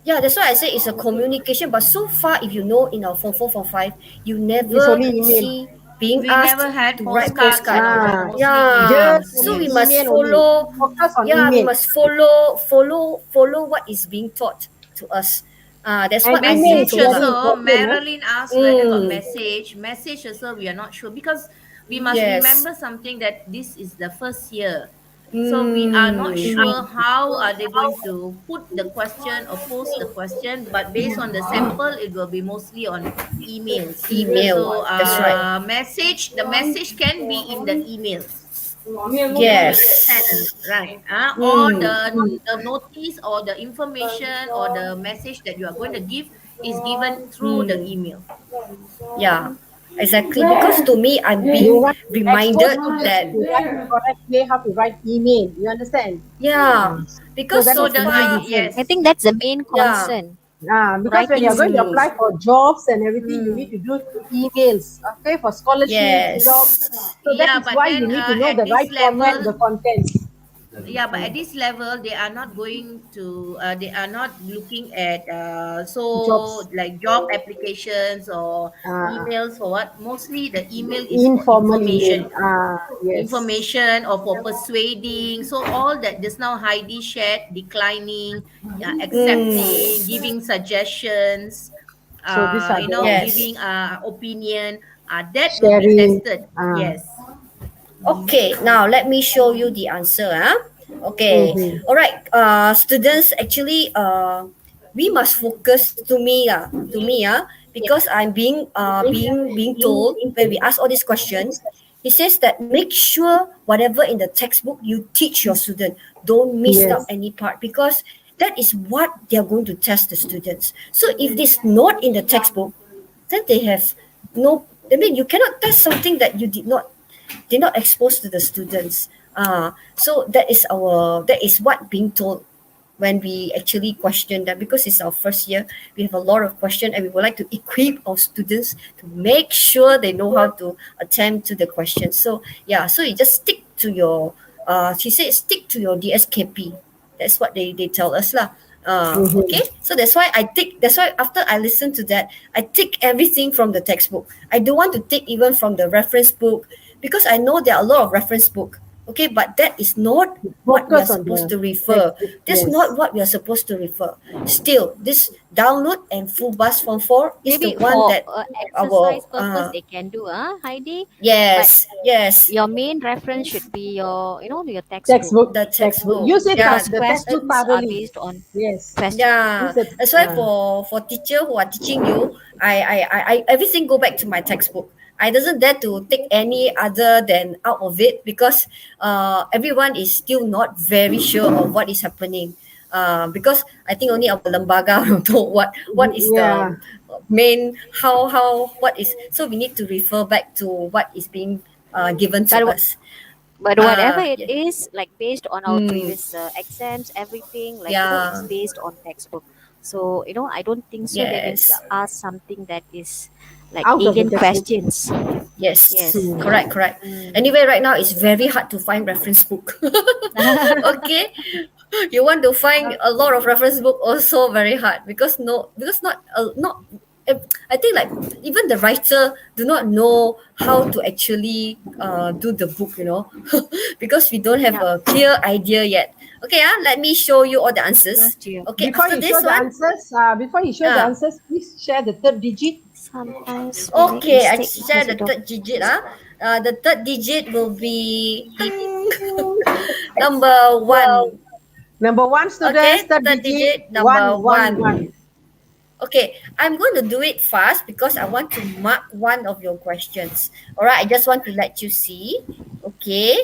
Yeah, that's why I say it's a communication. But so far, if you know in our Form 4, Form 5, you It's never only email. see being We asked never had to write postcards, postcard. mostly Yeah. emails. Just So we only must email only. follow. Focus on Yeah, we email. must follow what is being taught to us. That's And what I'm email being is Message told. very Lah. also, important. Marilyn asked whether got Mm. message. Message also, we are not sure because we must Yes. remember something that this is the first year. So we are not Mm. sure how are they going to put the question or post the question, but based on the sample, it will be mostly on emails. Email. So That's right. the message can be in the emails. Yes. You understand, right? Or Mm. the notice or the information or the message that you are going to give is given through the email. Yeah, exactly. Because to me, I'm You being want to reminded expose students that to write the correct way how to write email. You understand? yeah, because that so is the main far reason. Yes. I think that's the main yeah. concern. Because when Writing you're going to emails. apply for jobs and everything, you need to do emails. Okay, for scholarships, Yes. jobs. So that Yeah, is but why then you need to know at the this right format, level, the contents. yeah, but at this level they are not going to they are not looking at so Jobs. like job applications or Uh, emails for what, mostly the email is for Informal email. information Yes. or for persuading. So all that just now Heidi shared, declining, accepting, giving suggestions, So these are the Yes. giving opinion, that will be sharing. tested. Uh, Yes. Okay, now let me show you the answer. Okay. mhm. All right. Students, actually, we must focus to me, because I'm being told when we ask all these questions. He says that make sure whatever in the textbook you teach your student. Don't miss Yes. out any part, because that is what they are going to test the students. So if this not in the textbook, then they have no. I mean, you cannot test something that you did not expose to the students. So that is what being told when we actually question them, because it's our first year. We have a lot of question and we would like to equip our students to make sure they know how to attempt to the questions. So yeah, so you just stick to your she said stick to your DSKP. That's what they tell us lah. Okay, so that's why after I listen to that, I take everything from the textbook. I don't want to take even from the reference book, because I know there are a lot of reference book. Okay, but that is not what we are Focus on supposed the to refer. textbook, That's yes. not what we are supposed to refer. Still, this download and full bus form 4 is Maybe the one for that exercise purpose they can do, Heidi. yes. Your main reference should be your textbook. The textbook. Use it Yeah, the textbook Questions are thoroughly. based on Yes. questions. yeah. Use it, That's why for teacher who are teaching you, I everything go back to my textbook. I doesn't dare to take any other than out of it, because everyone is still not very sure of what is happening. Because I think only our lembaga know what is Yeah. the main how what is, so we need to refer back to what is being given to But us. But whatever it Yeah. is, like based on our previous exams, everything, it's Yeah. based on textbook. So, I don't think so they're going to Yes. ask something that is like Out of the alien textbook. questions. Yes. Yes. Correct. Anyway, right now it's very hard to find reference book. Okay. You want to find a lot of reference book also very hard, because not I think like even the writer do not know how to actually do the book, because we don't have Yeah. a clear idea yet. Okay, let me show you all the answers. Last year. Okay, Before after you this show the one, answers, the answers, please share the third digit. Sometimes we make okay, I mistake share because the we don't. third digit. The third digit will be ting. Number 1. Number 1, students, Okay, third third digit, digit, number 1, 1, 1. 1. Okay, I'm going to do it fast because I want to mark one of your questions. All right, I just want to let you see. Okay,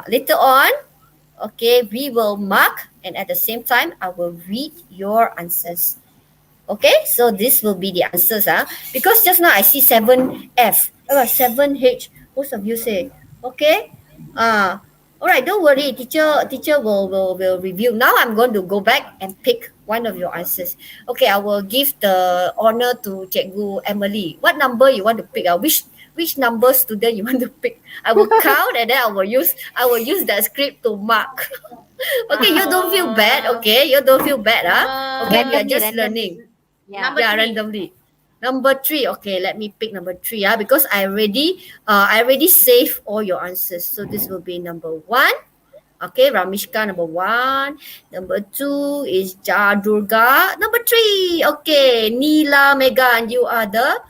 later on, okay, we will mark, and at the same time, I will read your answers. Okay, so this will be the answers. Because just now I see 7F, 7H. Most of you say, okay. All right, don't worry. Teacher will review. Now I'm going to go back and pick one of your answers. Okay, I will give the honor to Cikgu Emily. What number you want to pick? Which number student you want to pick? I will count and then I will use that script to mark. Okay, you don't feel bad. Okay, you don't feel bad. Okay, we are just learning. Yeah. Number 3. Randomly. Number 3. Okay, let me pick number 3. Because I already saved all your answers. So this will be number 1. Okay, Ramishka, number 1. Number 2 is Jadurga. Number 3. Okay, Neela, Megan, you are the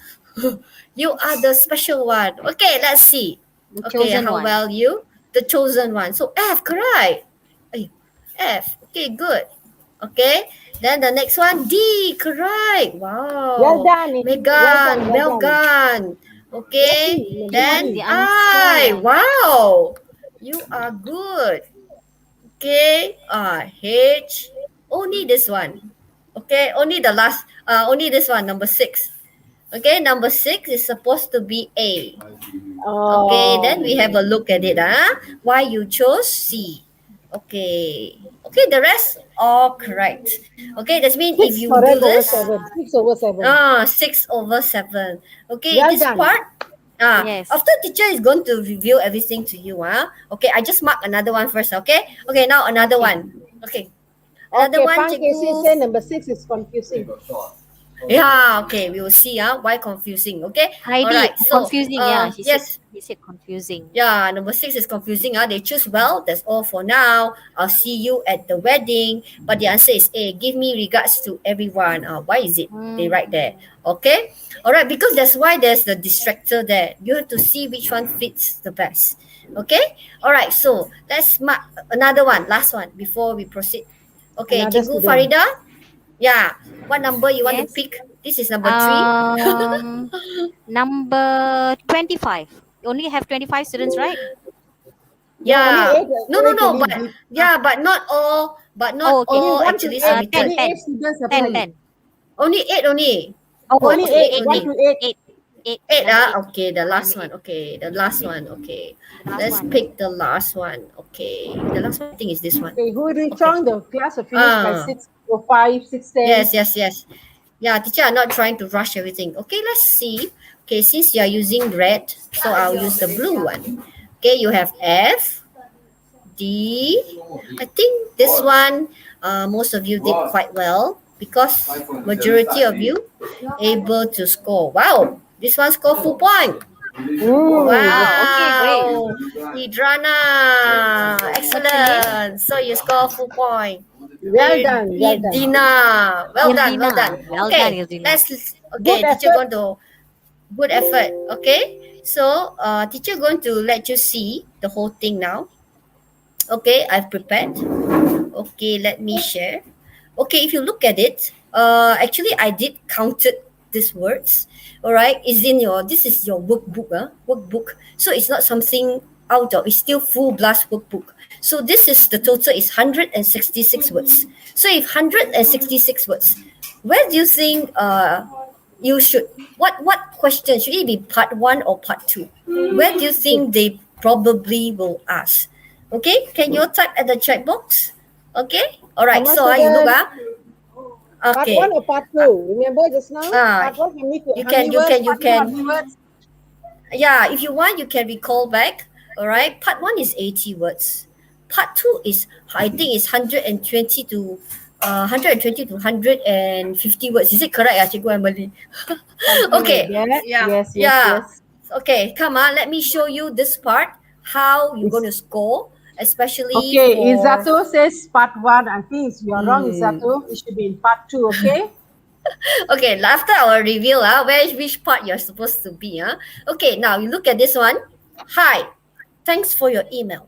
special one. Okay, let's see. The Okay, chosen how one. well you? The chosen one. So F, correct. F. Okay, good. Okay. Then the next one, D, correct. Wow. Well done. Megan, Well done. Okay. Let's see. Then The I. answer. Wow. You are good. Okay. H. Only this one. Okay. Only the last. Only this one. Number 6. Okay. Number 6 is supposed to be A. Okay. Then we have a look at it. Why you chose C? Okay. Okay, the rest all correct. Okay, that means if you do this, 6 over 7. 6 over 7. Okay, Well this done. part, Yes. after teacher is going to review everything to you. Okay, I just mark another one first. Okay, now another one. Okay, another one, Pang Casey cikgu. say number 6 is confusing. Yeah, okay, we will see. Why confusing? Okay, Heidi, alright. So, confusing. Yeah, yes. he said confusing. Yeah, number 6 is confusing. They choose well. That's all for now. I'll see you at the wedding. But the answer is A. Give me regards to everyone. Why is it? They write there. Okay. All right. Because that's why there's the distractor there. You have to see which one fits the best. Okay. All right. So let's mark another one. Last one before we proceed. Okay. Another Cikgu student. Farida. Yeah. What number you want to Yes. pick? This is number 3. Number 25. You only have 25 students, right? Yeah. only eight, No. actually. But not all. But not Oh, okay. all Only 1 to actually 8. submitted. Only 8 students 10, apply. 10. Only 8 only. Oh, Only okay, 8. 1 to 8. 8. 8. 8 Number Okay, the last Number one. Okay, the last one. Okay. The last Let's one. pick the last one. Okay. The last one I think is this one. Okay, who reach on the class will finish by Ah. 6 or 5, 6, 10. Yes. Yeah, teacher are not trying to rush everything. Okay, let's see. Okay, since you are using red, so I'll use the blue one. Okay, you have F, D. I think this one, most of you did quite well because majority of you able to score. Wow, this one score full point. Wow. Okay, great. Hidrana, excellent. So you score full point. Well done. Dina, well done. Well done, Okay, Ildina. Good teacher effort. going to good effort. Okay, so teacher going to let you see the whole thing now. Okay, I've prepared. Okay, let me share. Okay, if you look at it, actually I did counted these words. All right, this is your workbook. So it's not something out of, it's still full blast workbook. So this is the total is 166 words. So if 166 words, where do you think you should, what question, should it be part 1 or part 2? Where do you think they probably will ask? Okay, can you type at the chat box? Okay, all right, so you look okay. Part 1 or part 2? Remember just now? Part 1 you can yeah, if you want you can recall back. All right, part 1 is 80 words. Part 2 is, I think it's 120 to 150 words. Is it correct, Cikgu Emily? Okay. Yes. Okay, come on, let me show you this part, how you're going to score. especially Okay, for... Izzatu says part 1. I think you're wrong, Izzatu. It should be in part 2, okay? Okay, after our review, which part you're supposed to be. Okay, now you look at this one. Hi, thanks for your email.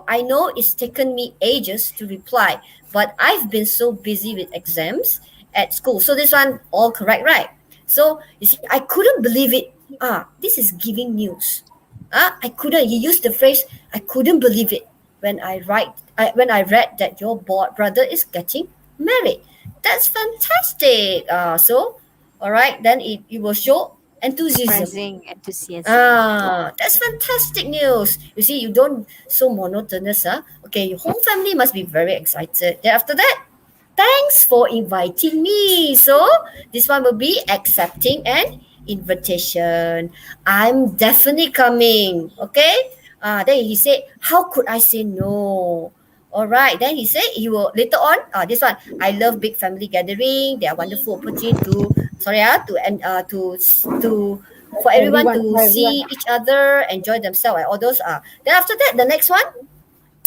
I know it's taken me ages to reply, but I've been so busy with exams at school. So this one, all correct, right? So you see, I couldn't believe it. This is giving news. I couldn't. You used the phrase, I couldn't believe it when I read that your brother is getting married. That's fantastic. So, all right, then it will show enthusiasm. Expressing enthusiasm. That's fantastic news. You see, you don't so monotonous. Okay, your whole family must be very excited. Then after that, thanks for inviting me. So this one will be accepting an invitation. I'm definitely coming. Okay. Then he said, how could I say no? All right. Then he said he will later on. This one, I love big family gathering. They are wonderful opportunity to for everyone to see each other, enjoy themselves, and all those are. Then after that, the next one,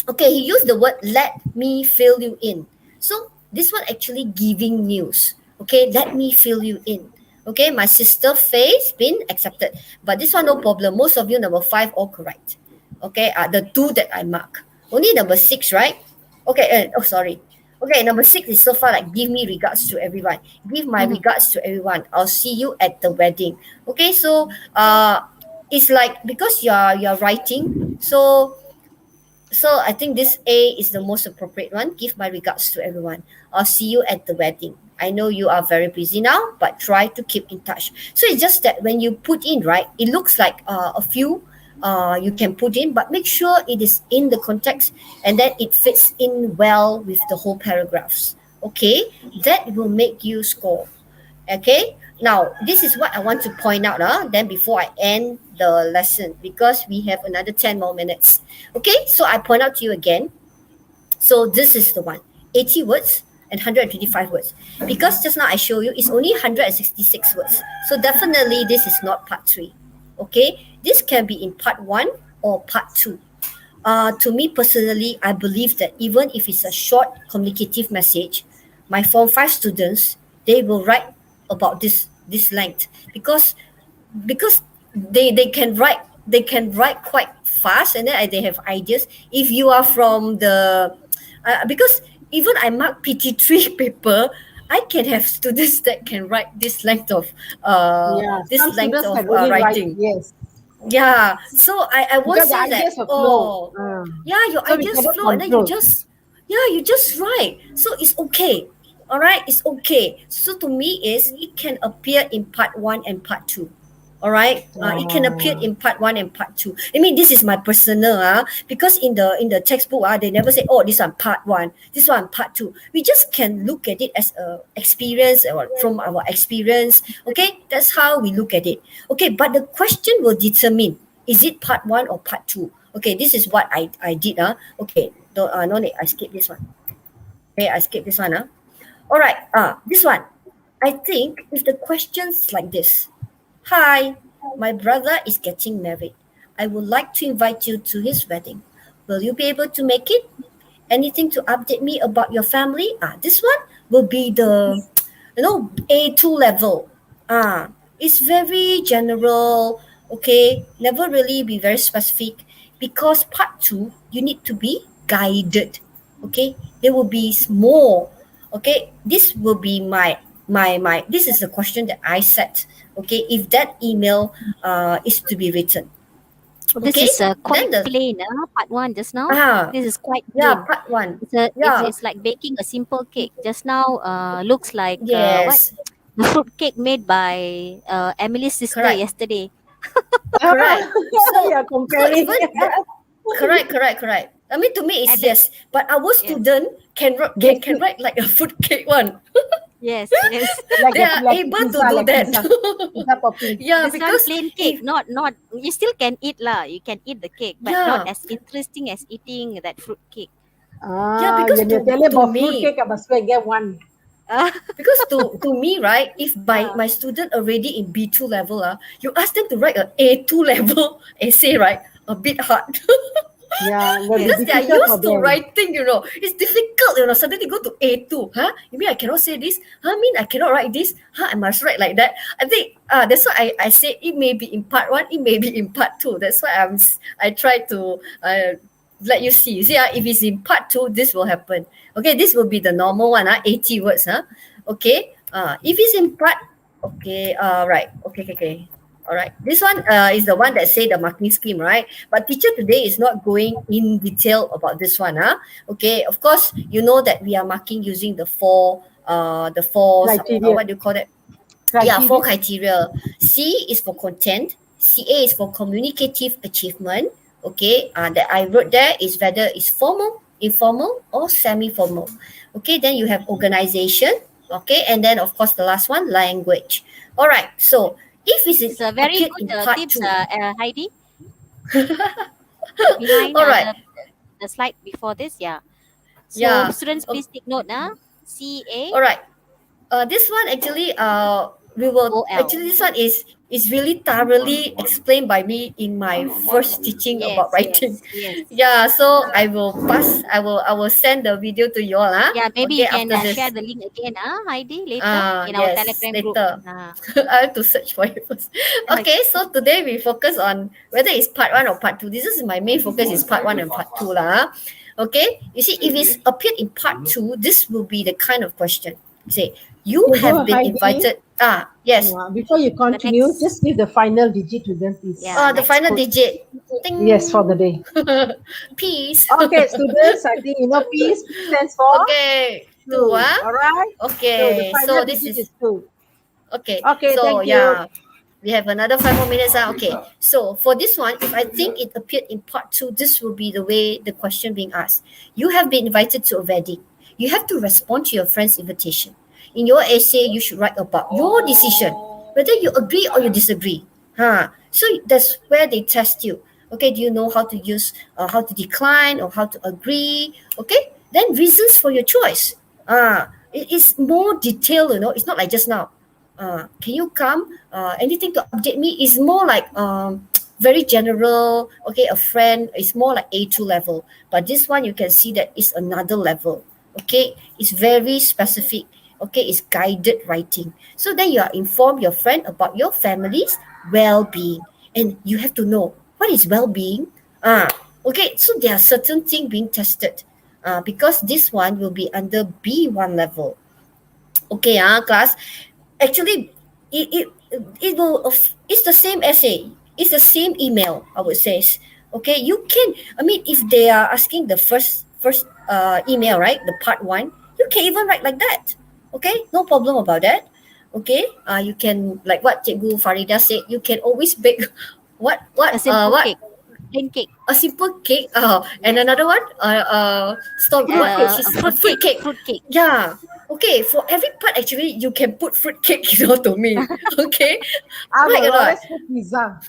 okay, he used the word let me fill you in. So this one actually giving news. Okay, let me fill you in. Okay, my sister Faye's been accepted, but this one no problem. Most of you number 5 all correct. Okay, the 2 that I mark. Only number 6, right? Okay, sorry. Okay, number 6 is so far like give me regards to everyone. Give my regards to everyone. I'll see you at the wedding. Okay, so it's like because you're writing, so I think this A is the most appropriate one. Give my regards to everyone. I'll see you at the wedding. I know you are very busy now, but try to keep in touch. So it's just that when you put in, right, it looks like a few you can put in, but make sure it is in the context and that it fits in well with the whole paragraphs. Okay, that will make you score. Okay, now this is what I want to point out then before I end the lesson, because we have another 10 more minutes. Okay, so I point out to you again. So this is the one, 80 words and 125 words, because just now I show you it's only 166 words. So definitely this is not part 3. Okay, this can be in part 1 or part 2. To me personally, I believe that even if it's a short communicative message, my Form 5 students, they will write about this length because they can write quite fast, and then they have ideas. If you are from the because even I mark PT3 paper, I can have students that can write this length of writing. Yes. Yeah, so I won't Because the say that. ideas will flow. Yeah, your So we ideas cannot flow, and then you just write. So it's okay. All right, it's okay. So to me, it can appear in part 1 and part 2. All right, it can appear in part 1 and part 2. I mean, this is my personal because in the textbook they never say, oh, this one part 1, this one part 2. We just can look at it as a experience or from our experience. Okay, that's how we look at it. Okay, but the question will determine, is it part 1 or part 2? Okay, this is what I did. Okay, no need, I skip this one. Okay, I skip this one. All right, this one. I think if the question's like this, hi, my brother is getting married. I would like to invite you to his wedding. Will you be able to make it? Anything to update me about your family? This one will be the, A2 level. It's very general, okay? Never really be very specific, because part 2, you need to be guided, okay? There will be more, okay? This will be this is the question that I set, okay, if that email is to be written. This is quite plain, part 1 just now. This is quite plain. Yeah, part 1. It's like baking a simple cake. Just now looks like the fruit cake made by Emily's sister yesterday. Correct. So, you're comparing. Correct. I mean, to me, it's yes. But our student can write like a fruit cake one. Yes. They are able to do that. Yeah, it's because not plain cake. Not you still can eat lah. You can eat the cake, but not as interesting as eating that fruit cake. Because when you tell about fruit cake, I must get one. Because to me, right, if my student already in B2 level, you ask them to write a A2 level essay, right, a bit hard. Yeah, it will be Because they are difficult for used to them. writing, it's difficult, suddenly go to A2. Huh? You mean I cannot say this? Huh? I mean I cannot write this? Huh? I must write like that. I think that's why I say it may be in part 1, it may be in part 2. That's why I try to let you see. See, if it's in part 2, this will happen. Okay, this will be the normal one, 80 words. Okay, if it's in part, okay, right, okay. All right, this one is the one that say the marking scheme, right? But teacher today is not going in detail about this one. Okay, of course, you know that we are marking using the four Criteria. what do you call that? Yeah, 4 criteria. C is for content. CA is for communicative achievement. Okay, that I wrote there is whether it's formal, informal, or semi-formal. Okay, then you have organization. Okay, and then of course the last one, language. All right, so if It's a very appeared good in part tips, 2. Heidi. Behind All right. the slide before this, yeah. So Yeah. students, please take note, CA. All right. This one actually, we will OL. actually this one is really thoroughly explained by me in my first teaching about writing. Yes. Yeah, so I will send the video to you all. Yeah, maybe Okay, you can after this. share the link again, Heidi, later in our Yes, Telegram group. later. I have to search for it first. Okay, so today we focus on whether it's part 1 or part 2. This is my main focus is part 1 and part 2 lah. Okay, you see, if it's appeared in part 2, this will be the kind of question. Say, you have been Heidi. invited. Yes. Before you continue, just give the final digit to them, please. Yeah, The final digit. Ting. Yes, for the day. Peace. Okay, students, I think peace stands for Okay. 2. All right. Okay. So the So final this digit is is 2. okay. Okay, So thank you. yeah. We have another 5 more minutes. Okay. So for this one, if I think it appeared in part 2, this will be the way the question being asked. You have been invited to a wedding. You have to respond to your friend's invitation. In your essay, you should write about your decision, whether you agree or you disagree. So that's where they test you. Okay, do you know how to use, how to decline or how to agree? Okay, then reasons for your choice. It is more detailed, It's not like just now. Can you come? Anything to update me is more like very general. Okay, a friend is more like A2 level, but this one you can see that is another level. Okay, it's very specific. Okay, it's guided writing. So then you are inform your friend about your family's well-being, and you have to know what is well-being. Okay, so there are certain things being tested. Because this one will be under B1 level. Okay, class. Actually, it will. It's the same essay. It's the same email. I would say. Okay, you can. I mean, if they are asking the first email, right, the part 1, you can even write like that. Okay, no problem about that. Okay, you can, like what CIKGU Farida said, you can always bake A simple cake. Plain cake. a simple cake. And another one, fruit cake. Fruit cake. Yeah. Okay, for every part actually you can put fruit cake, to me. Okay. Right or not? Let's put pizza.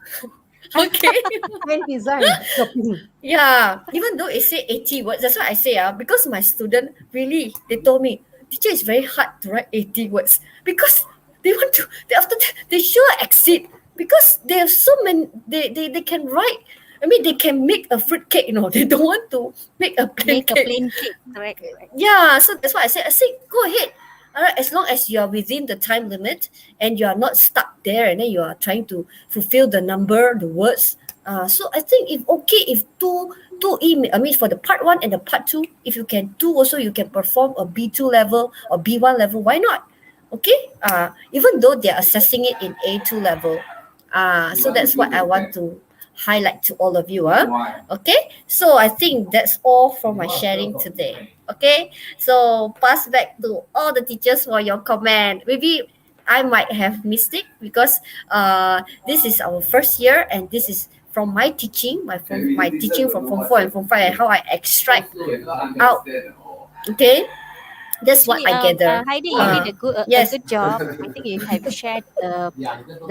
Okay. Plain pizza and shopping. Yeah. Even though it say 80 words, that's why I say because my student really, they told me, teacher, it's very hard to write 80 words because they want to, after that, they sure exceed because they have so many, they can write. I mean, they can make a fruit cake, They don't want to make a plain cake. Make a plain cake, correct. Yeah, so that's why I said, go ahead. All right, as long as you are within the time limit and you are not stuck there and then you are trying to fulfill the number, the words. So I think if two email, I mean for the part 1 and the part 2, if you can do also, you can perform a B2 level or B1 level, why not? Okay, even though they are assessing it in A2 level. So that's what I want to highlight to all of you. Okay, so I think that's all for my sharing today. Okay, so pass back to all the teachers for your comment. Maybe I might have missed it because this is our first year and this is from my teaching, my teaching from Form 4 and Form 5 and how I extract out. Okay, that's what I gather. Heidi, you did a good job. I think you have shared the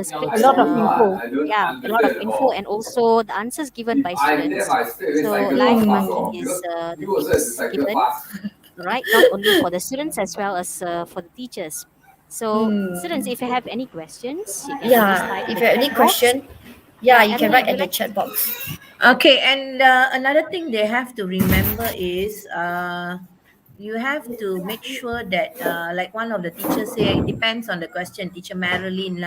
scripts. A lot of info. Yeah, a lot of info and also the answers given by students. So live marking is the tips given, right? Not only for the students as well as for the teachers. So students, if you have any questions, you can always type in if the you have any chat box. question, you can Emily, write would at the you chat box. Okay, and another thing they have to remember is you have to make sure that, like one of the teachers say, it depends on the question, Teacher Marilyn.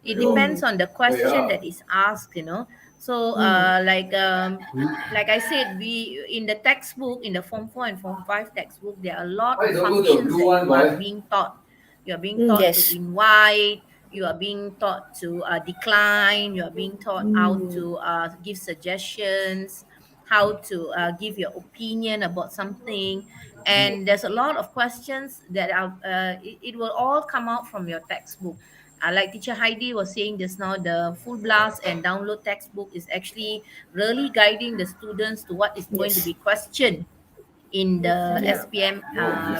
It depends on the question that is asked, you know. So, like I said, we in the textbook, in the Form 4 and Form 5 textbook, there are a lot of functions that you are being taught. You are being taught to Yes. invite, you are being taught to decline, you are being taught how to give suggestions, how to give your opinion about something. And there's a lot of questions that are, it will all come out from your textbook. Like Teacher Heidi was saying just now, the full blast and download textbook is actually really guiding the students to what is going to Yes. be questioned in the Yeah. SPM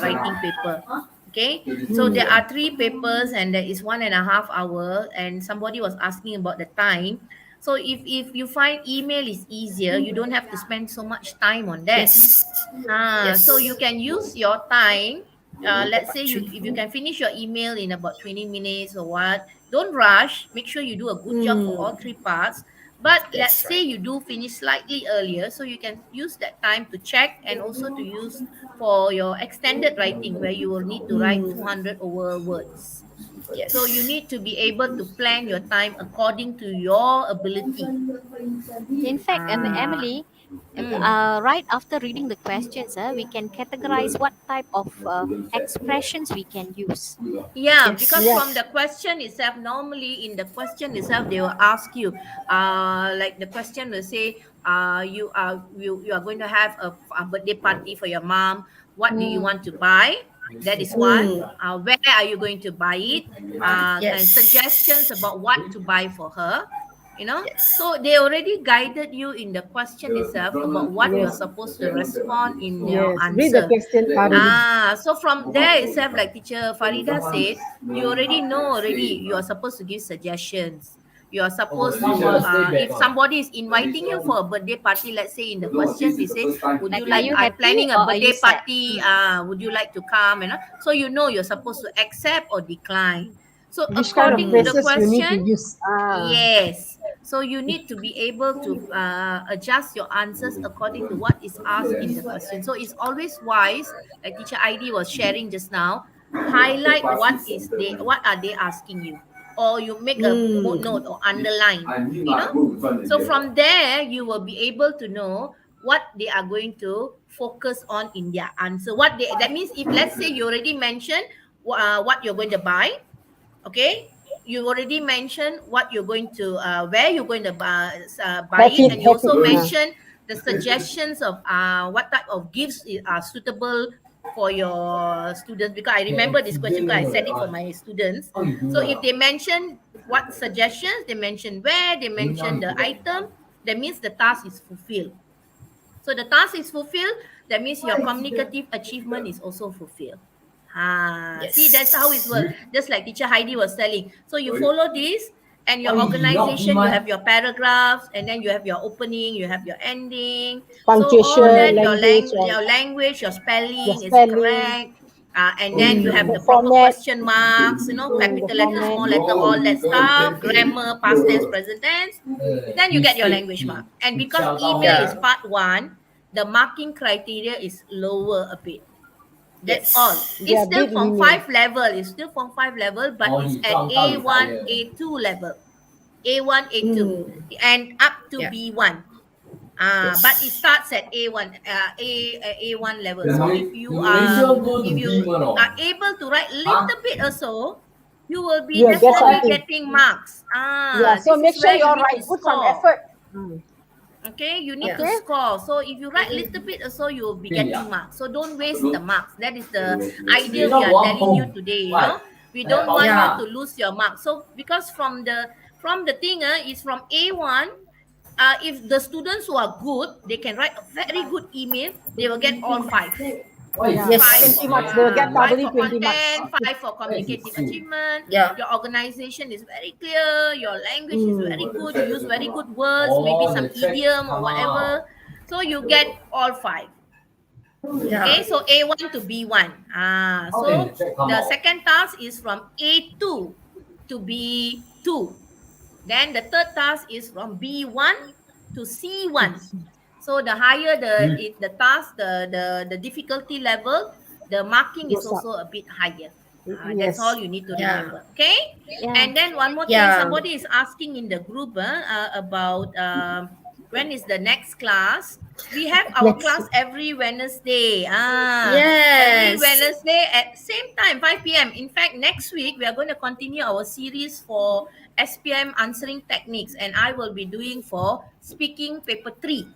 writing paper. Okay, so there are three papers and there is 1.5 hour, and somebody was asking about the time. So if you find email is easier, you don't have to spend so much time on that. Yes. So Yes. you can use your time. Let's say if you can finish your email in about 20 minutes or what, don't rush. Make sure you do a good job for all three parts. But let's That's say right. you do finish slightly earlier, so you can use that time to check and also to use for your extended writing where you will need to write 200 over words. So you Yes. need to be able to plan your time according to your ability. In fact, Ah, Emily, mm. right after reading the questions, we can categorize what type of expressions we can use. Yeah, because Yes. from Yes. the question itself, normally in the question itself, they will ask you, like the question will say, you are going to have a birthday party for your mom. What do you want to buy? That is one. Where are you going to buy it? And suggestions Yes. about what to buy for her. You know, Yes. so they already guided you in the question itself about what you're Yes. supposed to respond in your Yes. Read the answer. question thoroughly. So from there itself, like Teacher Farida said, you already know already you are supposed to give suggestions. You are supposed to, if somebody is inviting you for a birthday party, let's say in the questions, they say, would Like, you are like, you I'm happy planning a or are you birthday sad? party, would you like to come? And so you know you're supposed to accept or decline. So Which kind of according to the phrases you need to question, use? yes. So you need to be able to adjust your answers according to what is asked in the question. So it's always wise, like Teacher Heidi was sharing just now, highlight what are they asking you, or you make a footnote or underline. You know, so from there you will be able to know what they are going to focus on in their answer. What they that means if let's say you already mentioned what you're going to buy. Okay, you already mentioned what you're going to where you're going to buy Have it, it, and you have also it. mentioned the suggestions of what type of gifts are suitable for your students, because I remember this question because I said it for my students. So if they mention what suggestions, they mention where, they mention the item, that means the task is fulfilled. So the task is fulfilled, that means your communicative achievement is also fulfilled. See, that's how it Yes. works. Just like Teacher Heidi was telling. So you follow this, and your organization, you have your paragraphs, and then you have your opening, you have your ending. So all Punctuation, that, language, or your language, your your spelling, is it spelling, correct? And then you have the the proper format, question marks, the capital letter, format. small letter, all that stuff, grammar, past tense, present tense. Then you get your language mark. And because email is Yeah. part one, the marking criteria is lower a bit. That's all. Yes. They It's are still bit from lenient. 5 level. It's still from 5 level, but it's at A1, A2 level. A1, A2, and up to Yeah. B1. But it Yes. starts at A1, A1 level. So if you are able to write little bit also, you will be You will get definitely something. getting marks. Yeah, so This make is sure where you you all need to right. Put some score. effort. Okay, you need to Yeah. Okay. score. So if you write little bit also, you will be getting marks. So don't waste the marks. That is the idea we are telling you today. We don't want you Yeah. to lose your marks. So because from the thing is from A1. If the students who are good, they can write a very good email. They will get all five. Yeah, Five Yes. for 20 marks. They will get five doubly for 20 marks. content, five for communicative achievement. Yeah. Your organization is very clear. Your language is very good. You use very good words, maybe some idiom or whatever. So you get all five. Yeah. Okay, so A1 to B1. So the second task is from A2 to B2. Then the third task is from B1 to C1. So the higher the task, the difficulty level, the marking is also a bit higher. That's all you need to remember. Okay. And then one more thing, somebody is asking in the group about when is the next class. We have our class every Wednesday. Every Wednesday at same time, 5 p.m. In fact, next week we are going to continue our series for SPM answering techniques, and I will be doing for speaking paper 3.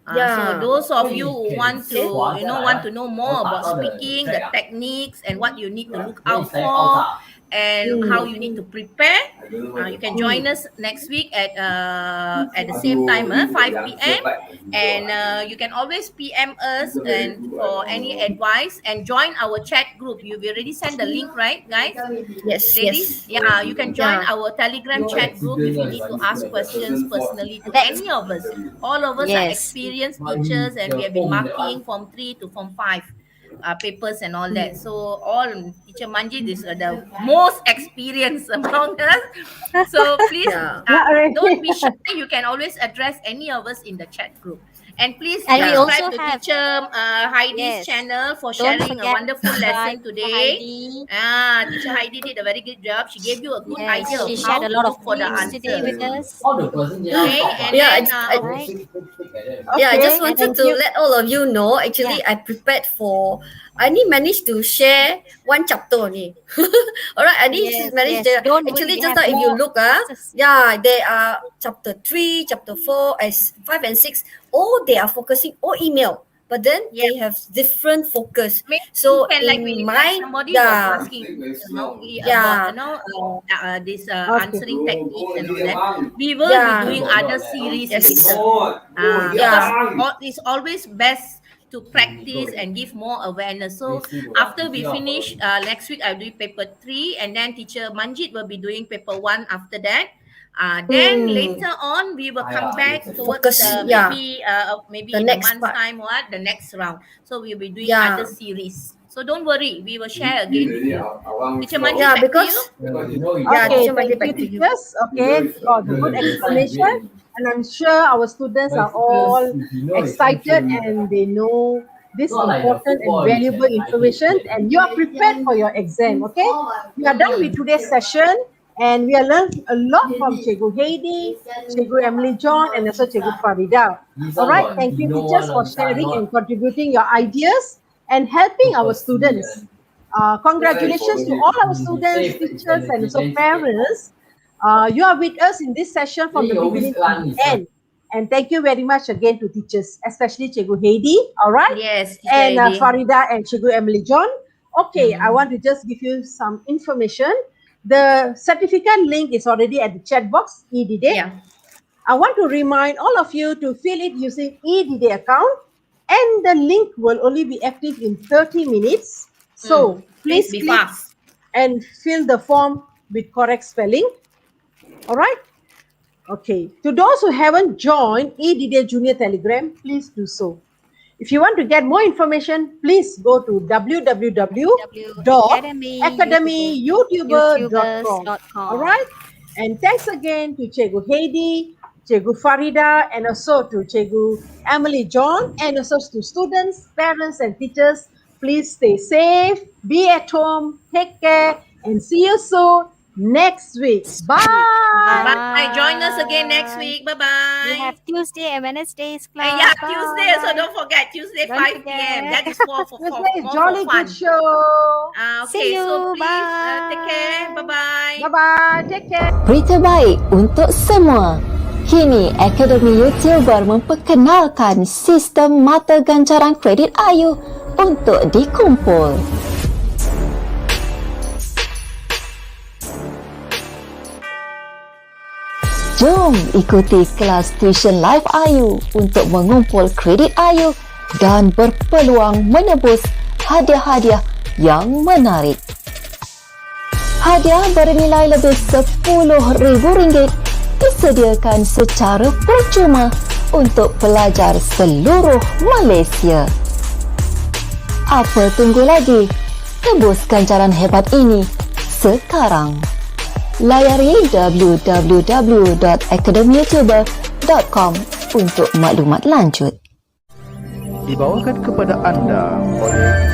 So those of you who want to know more about speaking, the techniques, and what you need to look out for, and how you need to prepare, you can join us next week at the same time, 5 p.m. And you can always PM us and for any advice, and join our chat group. You've already sent the link, right, guys? Yes. Ladies? Yeah, you can join our Telegram chat group if you need to ask questions personally to any of us. All of us are experienced teachers, and we have been marking Form 3 to Form 5 papers and all that. So all Teacher Manjit is the most experienced among us. So please don't be shy. You can always address any of us in the chat group. And please subscribe to Teacher Heidi's channel for sharing a wonderful lesson today. Teacher Heidi did a very good job. She gave you a good idea of how to look for the answer today with us. Okay, and I just wanted to let all of you know, actually, I prepared for, I only managed to share one chapter only. All right, I didn't manage to, actually, just now if you look, there are chapter 3, chapter 4, 5 and 6, all they are focusing, all email. But then they have different focus. So in my somebody was asking about this answering techniques and all that. We will be doing other series later. Because it's always best to practice and give more awareness. So after we finish next week, I'll do paper 3, and then Teacher Manjit will be doing paper 1 after that. Then later on, we will come back towards maybe in a month's time, the next round. So we'll be doing other series. So don't worry, we will share again with you. Teacher Manjit, because Teacher Manjit, back to you. Okay, for the good explanation. And I'm sure our students are all excited and they know this important and valuable information, and you are prepared for your exam. Okay, we are done with today's session. And we have learned a lot from CIKGU Heidi, CIKGU Emily John, and also CIKGU Farida. All right, thank you teachers for sharing and contributing your ideas and helping our students. Congratulations to all our students, teachers, and also parents. You are with us in this session from the beginning to the end. And thank you very much again to teachers, especially CIKGU Heidi, all right? Yes. And Farida and CIKGU Emily John. Okay, I want to just give you some information. The certificate link is already at the chat box, E-Didik. I want to remind all of you to fill it using E-Didik account, and the link will only be active in 30 minutes. So please be click fast and fill the form with correct spelling. All right? Okay. To those who haven't joined E-Didik Junior Telegram, please do so. If you want to get more information, please go to www.academyoutuber.com. All right? And thanks again to CIKGU Heidi, CIKGU Farida, and also to CIKGU Emily John, and also to students, parents, and teachers. Please stay safe, be at home, take care, and see you soon next week. Bye. Bye. Join us again next week. Bye-bye. We have Tuesday and Wednesday's class. Tuesday. So don't forget, Tuesday, 5 p.m. That is for Tuesday is more jolly for fun. good show. Okay, See you. so please Bye. take care. Bye-bye. Bye-bye. Take care. Berita baik untuk semua. Kini Akademi YouTuber memperkenalkan sistem mata ganjaran kredit AYU untuk dikumpul. Jom ikuti kelas tuition live AYU untuk mengumpul kredit AYU dan berpeluang menebus hadiah-hadiah yang menarik. Hadiah bernilai lebih RM10,000 disediakan secara percuma untuk pelajar seluruh Malaysia. Apa tunggu lagi? Tebus ganjaran hebat ini sekarang. Layari www.academyyoutuber.com untitled.com untuk maklumat lanjut. Dibawakan kepada anda oleh